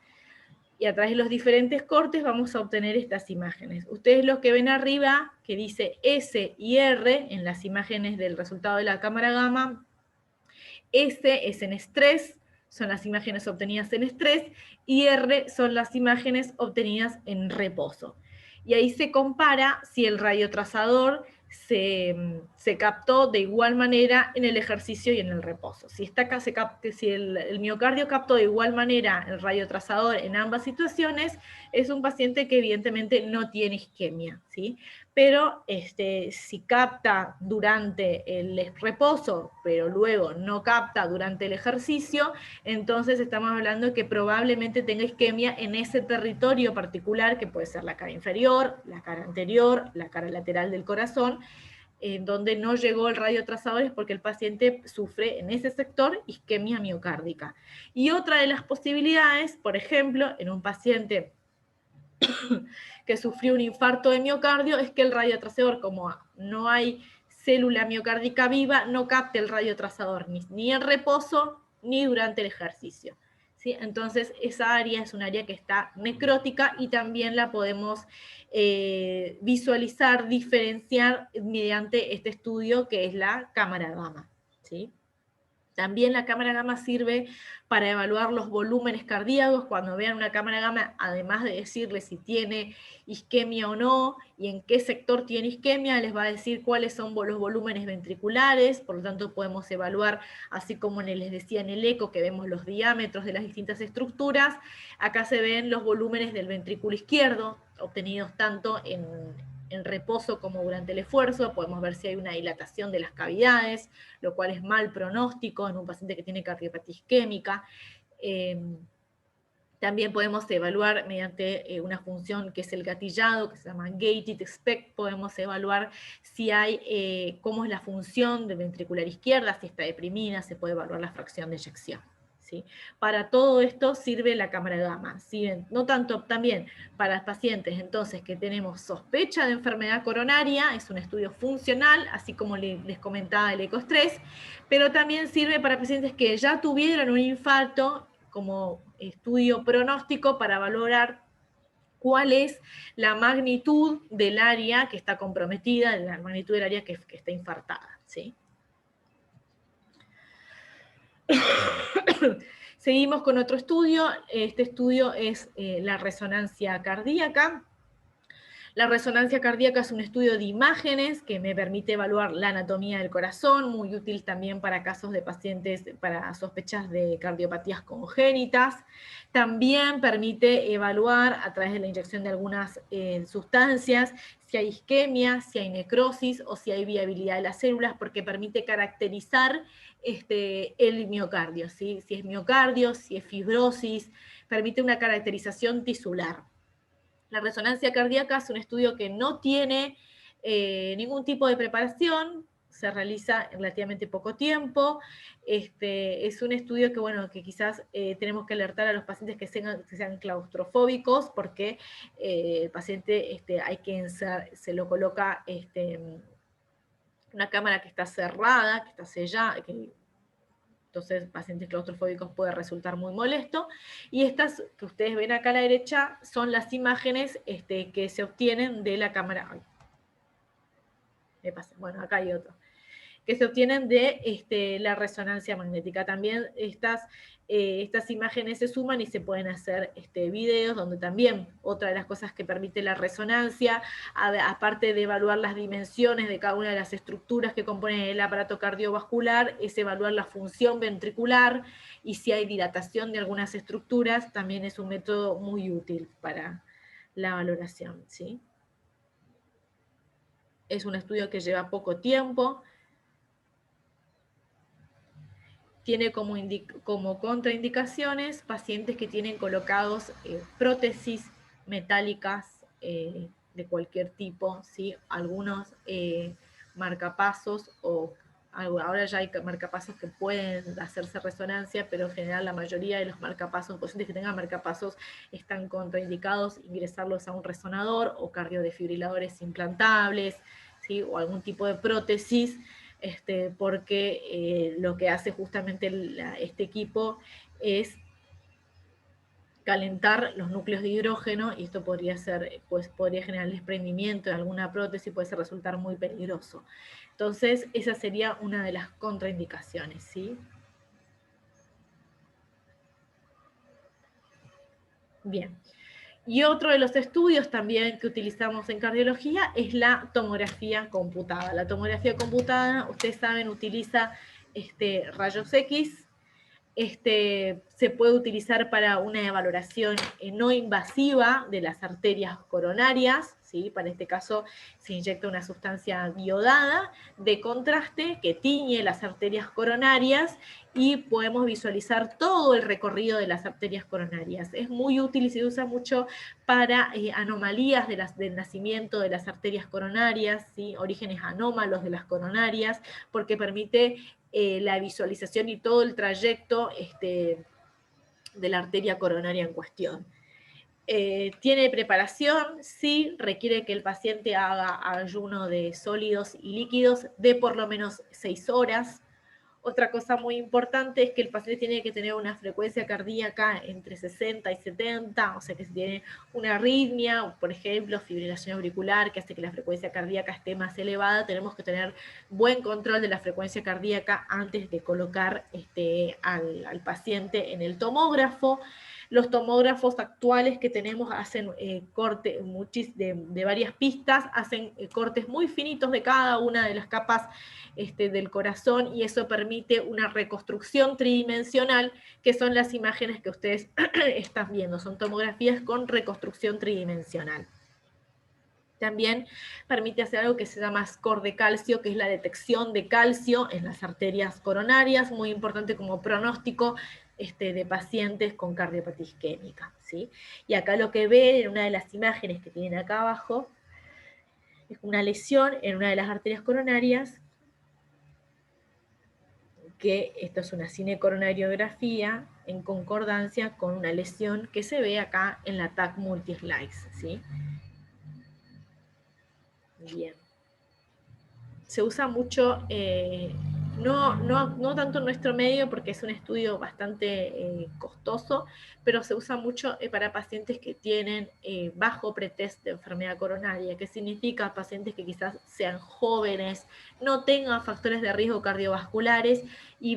Y a través de los diferentes cortes vamos a obtener estas imágenes. Ustedes lo que ven arriba, que dice S y R en las imágenes del resultado de la cámara gamma, S es en estrés, son las imágenes obtenidas en estrés, y R son las imágenes obtenidas en reposo. Y ahí se compara si el radiotrazador se captó de igual manera en el ejercicio y en el reposo. Si el miocardio captó de igual manera el radiotrazador en ambas situaciones, es un paciente que evidentemente no tiene isquemia, ¿sí? Pero si capta durante el reposo, pero luego no capta durante el ejercicio, entonces estamos hablando que probablemente tenga isquemia en ese territorio particular, que puede ser la cara inferior, la cara anterior, la cara lateral del corazón, en donde no llegó el radiotrazador es porque el paciente sufre en ese sector isquemia miocárdica. Y otra de las posibilidades, por ejemplo, en un paciente que sufrió un infarto de miocardio, es que el radiotrazador, como no hay célula miocárdica viva, no capte el radiotrazador ni en reposo ni durante el ejercicio. ¿Sí? Entonces, esa área es un área que está necrótica y también la podemos visualizar, diferenciar mediante este estudio que es la cámara gamma. ¿Sí? También la cámara gamma sirve para evaluar los volúmenes cardíacos. Cuando vean una cámara gamma, además de decirles si tiene isquemia o no y en qué sector tiene isquemia, les va a decir cuáles son los volúmenes ventriculares. Por lo tanto, podemos evaluar, así como les decía en el eco, que vemos los diámetros de las distintas estructuras. Acá se ven los volúmenes del ventrículo izquierdo, obtenidos tanto en reposo como durante el esfuerzo. Podemos ver si hay una dilatación de las cavidades, lo cual es mal pronóstico en un paciente que tiene cardiopatía isquémica. También podemos evaluar mediante una función que es el gatillado, que se llama gated expect, podemos evaluar si hay, cómo es la función del ventricular izquierda, si está deprimida, se puede evaluar la fracción de eyección. ¿Sí? Para todo esto sirve la cámara gamma, ¿sí? No tanto también para pacientes entonces que tenemos sospecha de enfermedad coronaria, es un estudio funcional, así como les comentaba el ecoestrés, pero también sirve para pacientes que ya tuvieron un infarto como estudio pronóstico para valorar cuál es la magnitud del área que está comprometida, la magnitud del área que está infartada, ¿sí? Seguimos con otro estudio. Este estudio es la resonancia cardíaca. La resonancia cardíaca es un estudio de imágenes que me permite evaluar la anatomía del corazón, muy útil también para casos de pacientes, para sospechas de cardiopatías congénitas. También permite evaluar a través de la inyección de algunas sustancias si hay isquemia, si hay necrosis o si hay viabilidad de las células, porque permite caracterizar el miocardio, ¿sí? Si es miocardio, si es fibrosis, permite una caracterización tisular. La resonancia cardíaca es un estudio que no tiene ningún tipo de preparación, se realiza en relativamente poco tiempo. Es un estudio que, bueno, que quizás tenemos que alertar a los pacientes que sean claustrofóbicos, porque el paciente se lo coloca una cámara que está cerrada, que está sellada, entonces pacientes claustrofóbicos puede resultar muy molesto. Y estas que ustedes ven acá a la derecha son las imágenes que se obtienen de la cámara. Ay, bueno, acá hay otro. Que se obtienen de la resonancia magnética. También estas imágenes se suman y se pueden hacer videos, donde también otra de las cosas que permite la resonancia, aparte de evaluar las dimensiones de cada una de las estructuras que componen el aparato cardiovascular, es evaluar la función ventricular y si hay dilatación de algunas estructuras, también es un método muy útil para la valoración, ¿sí? Es un estudio que lleva poco tiempo. Tiene como contraindicaciones pacientes que tienen colocados prótesis metálicas de cualquier tipo, ¿sí? Algunos marcapasos, o ahora ya hay marcapasos que pueden hacerse resonancia, pero en general la mayoría de los marcapasos, pacientes que tengan marcapasos, están contraindicados ingresarlos a un resonador o cardiodefibriladores implantables, ¿sí? O algún tipo de prótesis, porque lo que hace justamente este equipo es calentar los núcleos de hidrógeno, y esto podría generar el desprendimiento de alguna prótesis, puede resultar muy peligroso. Entonces, esa sería una de las contraindicaciones, ¿sí? Bien. Y otro de los estudios también que utilizamos en cardiología es la tomografía computada. La tomografía computada, ustedes saben, utiliza rayos X. Se puede utilizar para una valoración no invasiva de las arterias coronarias, ¿sí? Para este caso se inyecta una sustancia iodada de contraste que tiñe las arterias coronarias y podemos visualizar todo el recorrido de las arterias coronarias. Es muy útil y se usa mucho para anomalías del nacimiento de las arterias coronarias, ¿sí? Orígenes anómalos de las coronarias, porque permite la visualización y todo el trayecto de la arteria coronaria en cuestión. ¿Tiene preparación? Sí, requiere que el paciente haga ayuno de sólidos y líquidos de por lo menos 6 horas. Otra cosa muy importante es que el paciente tiene que tener una frecuencia cardíaca entre 60 y 70, o sea que si tiene una arritmia, por ejemplo, fibrilación auricular, que hace que la frecuencia cardíaca esté más elevada, tenemos que tener buen control de la frecuencia cardíaca antes de colocar al paciente en el tomógrafo. Los tomógrafos actuales que tenemos hacen corte de varias pistas, hacen cortes muy finitos de cada una de las capas del corazón, y eso permite una reconstrucción tridimensional, que son las imágenes que ustedes están viendo. Son tomografías con reconstrucción tridimensional. También permite hacer algo que se llama score de calcio, que es la detección de calcio en las arterias coronarias, muy importante como pronóstico de pacientes con cardiopatía isquémica, ¿sí? Y acá lo que ven en una de las imágenes que tienen acá abajo es una lesión en una de las arterias coronarias, que esto es una cinecoronariografía en concordancia con una lesión que se ve acá en la TAC multislice, ¿sí? Bien. Se usa mucho, no tanto en nuestro medio porque es un estudio bastante costoso, pero se usa mucho para pacientes que tienen bajo pretest de enfermedad coronaria, que significa pacientes que quizás sean jóvenes, no tengan factores de riesgo cardiovasculares y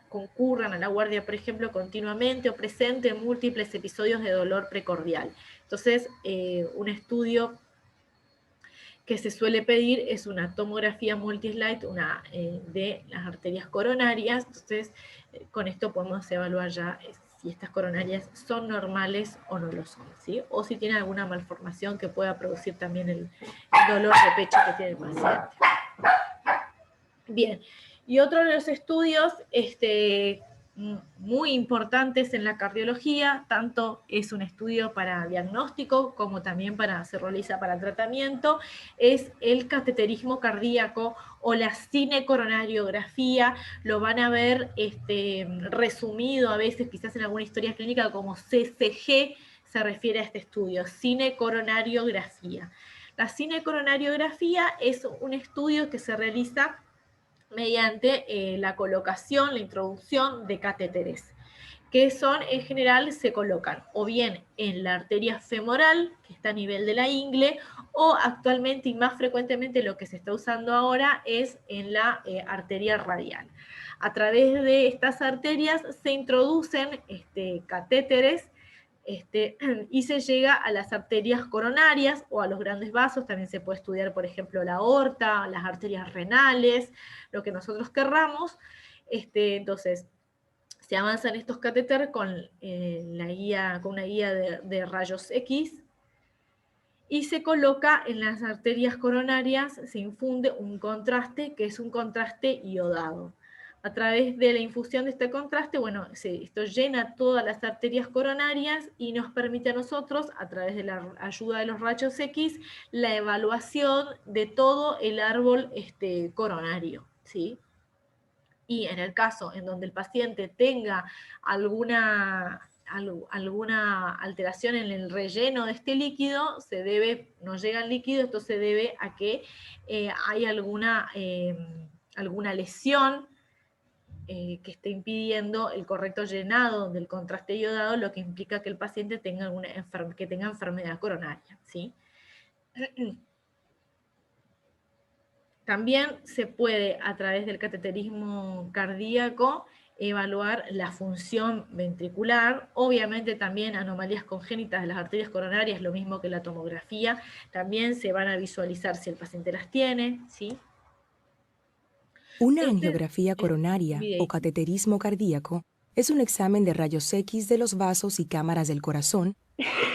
concurran a la guardia, por ejemplo, continuamente o presenten múltiples episodios de dolor precordial. Entonces, un estudio que se suele pedir es una tomografía multislide, de las arterias coronarias. Entonces, con esto podemos evaluar ya si estas coronarias son normales o no lo son, ¿sí? O si tiene alguna malformación que pueda producir también el dolor de pecho que tiene el paciente. Bien, y otro de los estudios muy importantes en la cardiología, tanto es un estudio para diagnóstico como también se realiza para tratamiento, es el cateterismo cardíaco o la cinecoronariografía. Lo van a ver resumido a veces, quizás en alguna historia clínica, como CCG, se refiere a este estudio, cinecoronariografía. La cinecoronariografía es un estudio que se realiza mediante la colocación, la introducción de catéteres, que son, en general, se colocan o bien en la arteria femoral, que está a nivel de la ingle, o actualmente y más frecuentemente lo que se está usando ahora es en la arteria radial. A través de estas arterias se introducen catéteres y se llega a las arterias coronarias o a los grandes vasos. También se puede estudiar, por ejemplo, la aorta, las arterias renales, lo que nosotros querramos. Entonces, se avanzan estos catéteres con una guía de rayos X, y se coloca en las arterias coronarias, se infunde un contraste, que es un contraste iodado. A través de la infusión de este contraste, bueno, esto llena todas las arterias coronarias y nos permite a nosotros, a través de la ayuda de los rayos X, la evaluación de todo el árbol coronario, ¿sí? Y en el caso en donde el paciente tenga alguna alteración en el relleno de este líquido, no llega el líquido, esto se debe a que hay alguna lesión que esté impidiendo el correcto llenado del contraste iodado, lo que implica que el paciente tenga enfermedad coronaria, ¿sí? También se puede, a través del cateterismo cardíaco, evaluar la función ventricular, obviamente también anomalías congénitas de las arterias coronarias, lo mismo que la tomografía, también se van a visualizar si el paciente las tiene, ¿sí? Una Este angiografía es coronaria o videíto. cateterismo cardíaco es un examen de rayos X de los vasos y cámaras del corazón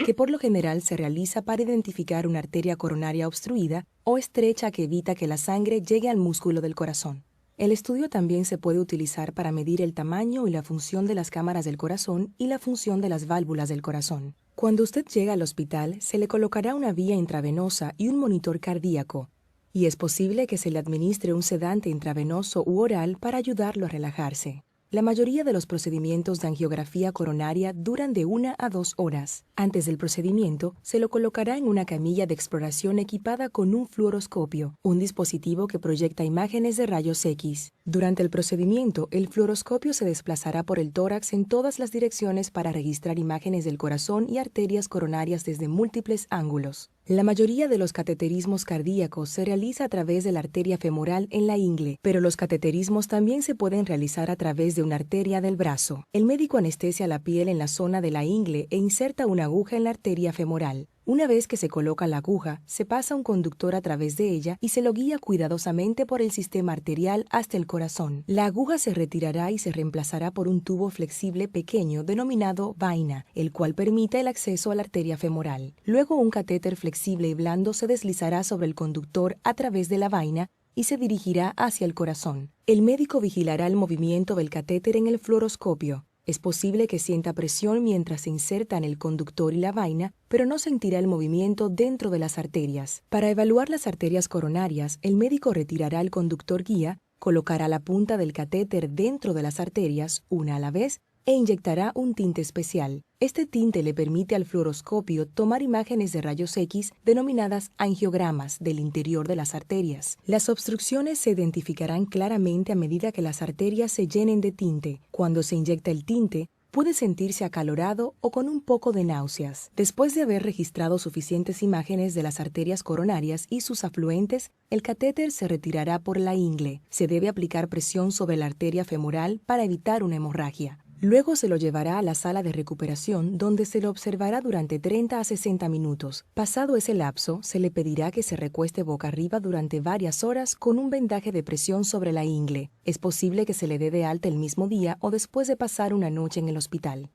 que por lo general se realiza para identificar una arteria coronaria obstruida o estrecha que evita que la sangre llegue al músculo del corazón. El estudio también se puede utilizar para medir el tamaño y la función de las cámaras del corazón y la función de las válvulas del corazón. Cuando usted llega al hospital, se le colocará una vía intravenosa y un monitor cardíaco, y es posible que se le administre un sedante intravenoso u oral para ayudarlo a relajarse. La mayoría de los procedimientos de angiografía coronaria duran de 1 a 2 horas. Antes del procedimiento, se lo colocará en una camilla de exploración equipada con un fluoroscopio, un dispositivo que proyecta imágenes de rayos X. Durante el procedimiento, el fluoroscopio se desplazará por el tórax en todas las direcciones para registrar imágenes del corazón y arterias coronarias desde múltiples ángulos. La mayoría de los cateterismos cardíacos se realiza a través de la arteria femoral en la ingle, pero los cateterismos también se pueden realizar a través de una arteria del brazo. El médico anestesia la piel en la zona de la ingle e inserta una aguja en la arteria femoral. Una vez que se coloca la aguja, se pasa un conductor a través de ella y se lo guía cuidadosamente por el sistema arterial hasta el corazón. La aguja se retirará y se reemplazará por un tubo flexible pequeño denominado vaina, el cual permite el acceso a la arteria femoral. Luego un catéter flexible y blando se deslizará sobre el conductor a través de la vaina y se dirigirá hacia el corazón. El médico vigilará el movimiento del catéter en el fluoroscopio. Es posible que sienta presión mientras se insertan el conductor y la vaina, pero no sentirá el movimiento dentro de las arterias. Para evaluar las arterias coronarias, el médico retirará el conductor guía, colocará la punta del catéter dentro de las arterias, una a la vez, e inyectará un tinte especial. Este tinte le permite al fluoroscopio tomar imágenes de rayos X denominadas angiogramas del interior de las arterias. Las obstrucciones se identificarán claramente a medida que las arterias se llenen de tinte. Cuando se inyecta el tinte, puede sentirse acalorado o con un poco de náuseas. Después de haber registrado suficientes imágenes de las arterias coronarias y sus afluentes, el catéter se retirará por la ingle. Se debe aplicar presión sobre la arteria femoral para evitar una hemorragia. Luego se lo llevará a la sala de recuperación, donde se lo observará durante 30 a 60 minutos. Pasado ese lapso, se le pedirá que se recueste boca arriba durante varias horas con un vendaje de presión sobre la ingle. Es posible que se le dé de alta el mismo día o después de pasar una noche en el hospital.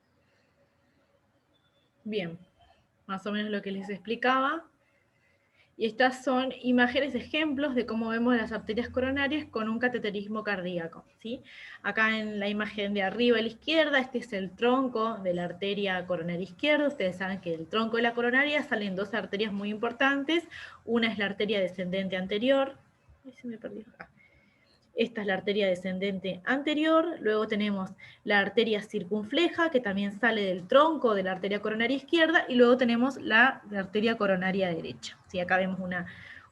Bien, más o menos lo que les explicaba. Y estas son imágenes de ejemplos de cómo vemos las arterias coronarias con un cateterismo cardíaco, ¿sí? Acá en la imagen de arriba a la izquierda, este es el tronco de la arteria coronaria izquierda. Ustedes saben que del tronco de la coronaria salen dos arterias muy importantes. Una es la arteria descendente anterior. Ay, se me perdió acá. Esta es la arteria descendente anterior, luego tenemos la arteria circunfleja, que también sale del tronco de la arteria coronaria izquierda, y luego tenemos la arteria coronaria derecha. ¿Sí? Acá vemos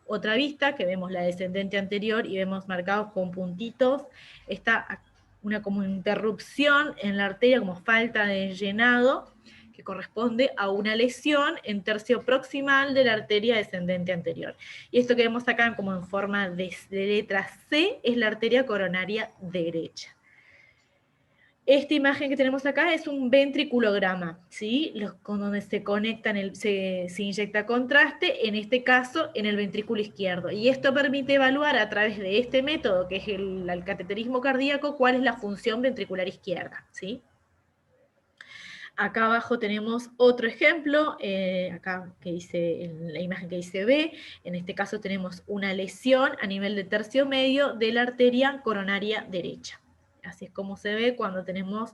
otra vista, que vemos la descendente anterior y vemos marcados con puntitos. Está una como interrupción en la arteria, como falta de llenado, que corresponde a una lesión en tercio proximal de la arteria descendente anterior. Y esto que vemos acá como en forma de letra C es la arteria coronaria derecha. Esta imagen que tenemos acá es un ventriculograma, ¿sí? Con donde se conectan, se inyecta contraste, en este caso en el ventrículo izquierdo. Y esto permite evaluar a través de este método, que es el cateterismo cardíaco, cuál es la función ventricular izquierda, ¿sí? Acá abajo tenemos otro ejemplo, acá que dice, en la imagen que dice B, en este caso tenemos una lesión a nivel de tercio medio de la arteria coronaria derecha. Así es como se ve cuando tenemos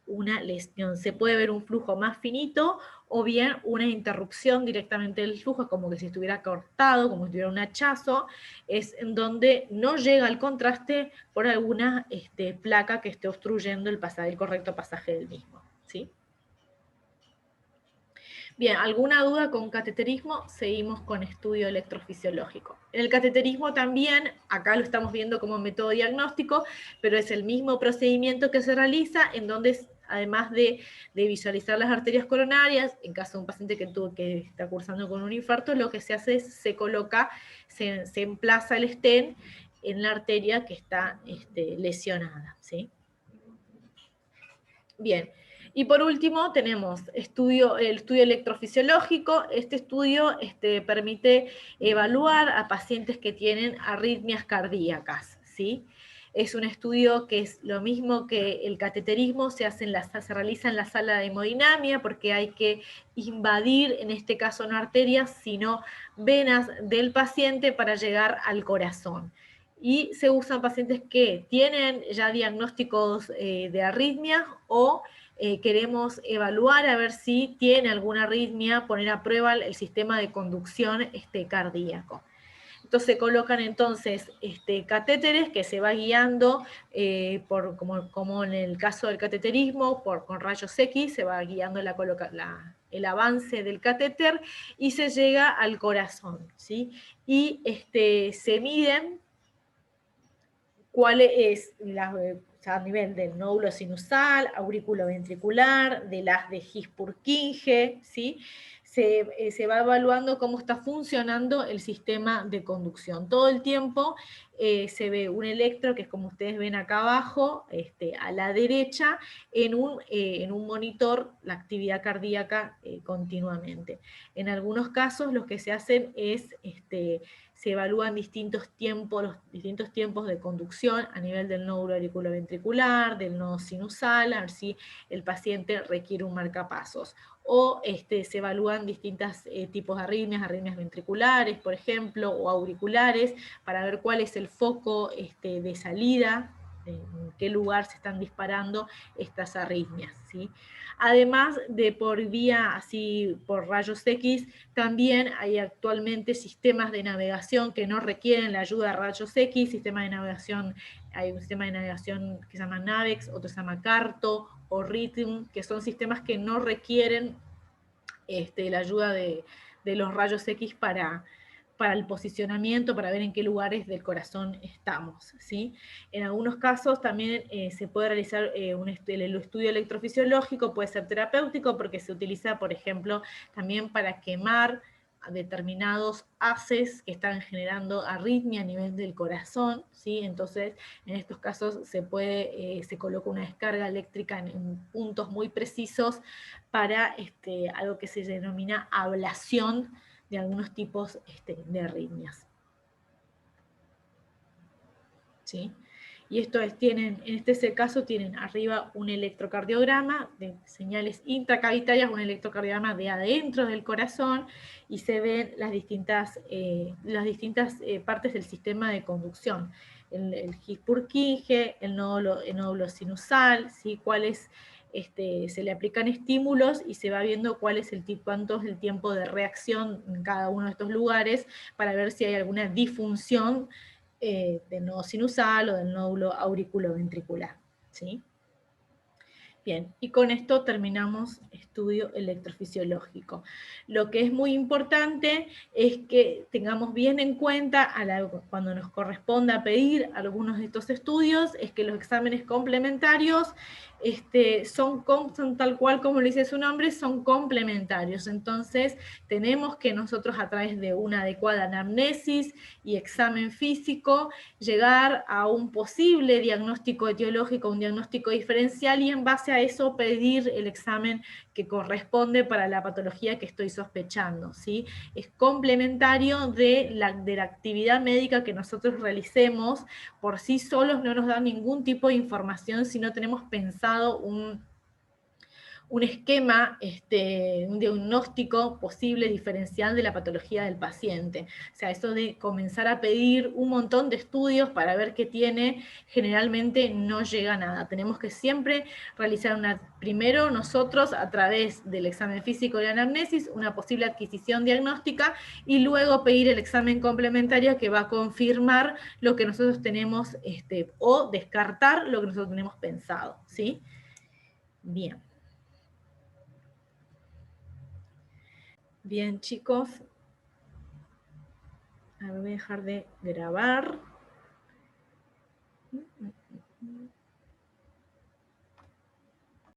una lesión. Se puede ver un flujo más finito o bien una interrupción directamente del flujo, como que si estuviera cortado, como si tuviera un hachazo, es en donde no llega el contraste por alguna placa que esté obstruyendo el correcto pasaje del mismo, ¿sí? Bien, ¿alguna duda con cateterismo? Seguimos con estudio electrofisiológico. En el cateterismo también, acá lo estamos viendo como método diagnóstico, pero es el mismo procedimiento que se realiza en donde, además de visualizar las arterias coronarias, en caso de un paciente que está cursando con un infarto, lo que se hace es se coloca, se emplaza el stent en la arteria que está lesionada, ¿sí? Bien. Y por último tenemos el estudio electrofisiológico. Este estudio permite evaluar a pacientes que tienen arritmias cardíacas, ¿sí? Es un estudio que es lo mismo que el cateterismo, se realiza en la sala de hemodinamia porque hay que invadir, en este caso no arterias, sino venas del paciente para llegar al corazón. Y se usan pacientes que tienen ya diagnósticos de arritmias o queremos evaluar a ver si tiene alguna arritmia, poner a prueba el sistema de conducción cardíaco. Entonces se colocan entonces catéteres que se va guiando, como en el caso del cateterismo, con rayos X, se va guiando el avance del catéter y se llega al corazón, ¿sí? Y se miden cuál es a nivel del nódulo sinusal, auriculoventricular, de las de His-Purkinje, ¿sí? Se va evaluando cómo está funcionando el sistema de conducción. Todo el tiempo se ve un electro, que es como ustedes ven acá abajo, a la derecha, en un monitor, la actividad cardíaca continuamente. En algunos casos lo que se hacen es se evalúan los distintos tiempos de conducción a nivel del nódulo auriculoventricular, del nodo sinusal, a ver si el paciente requiere un marcapasos. O se evalúan distintos tipos de arritmias ventriculares, por ejemplo, o auriculares, para ver cuál es el foco de salida, en qué lugar se están disparando estas arritmias, ¿sí? Además de por vía, así por rayos X, también hay actualmente sistemas de navegación que no requieren la ayuda de rayos X, hay un sistema de navegación que se llama Navex, otro se llama Carto o Rhythm, que son sistemas que no requieren la ayuda de los rayos X para el posicionamiento, para ver en qué lugares del corazón estamos, ¿sí? En algunos casos también se puede realizar el estudio electrofisiológico, puede ser terapéutico porque se utiliza, por ejemplo, también para quemar a determinados haces que están generando arritmia a nivel del corazón, ¿sí? Entonces, en estos casos se coloca una descarga eléctrica en puntos muy precisos para algo que se denomina ablación de algunos tipos de arritmias. ¿Sí? Y en este caso tienen arriba un electrocardiograma de señales intracavitarias, un electrocardiograma de adentro del corazón, y se ven las distintas partes del sistema de conducción. El His-Purkinje, el nódulo sinusal, ¿sí? Se le aplican estímulos y se va viendo cuánto es el tiempo de reacción en cada uno de estos lugares para ver si hay alguna disfunción del nodo sinusal o del nódulo auriculoventricular, ¿sí? Bien, y con esto terminamos estudio electrofisiológico. Lo que es muy importante es que tengamos bien en cuenta cuando nos corresponda pedir algunos de estos estudios, es que los exámenes complementarios son tal cual como le dice su nombre, son complementarios. Entonces, tenemos que nosotros a través de una adecuada anamnesis y examen físico, llegar a un posible diagnóstico etiológico, un diagnóstico diferencial, y en base a eso pedir el examen que corresponde para la patología que estoy sospechando, ¿sí? Es complementario de la actividad médica que nosotros realicemos. Por sí solos no nos da ningún tipo de información si no tenemos pensado un esquema, un diagnóstico posible diferencial de la patología del paciente. O sea, eso de comenzar a pedir un montón de estudios para ver qué tiene, generalmente no llega a nada. Tenemos que siempre realizar primero nosotros, a través del examen físico de anamnesis, una posible adquisición diagnóstica, y luego pedir el examen complementario que va a confirmar lo que nosotros tenemos, o descartar lo que nosotros tenemos pensado, ¿sí? Bien. Bien, chicos, voy a dejar de grabar.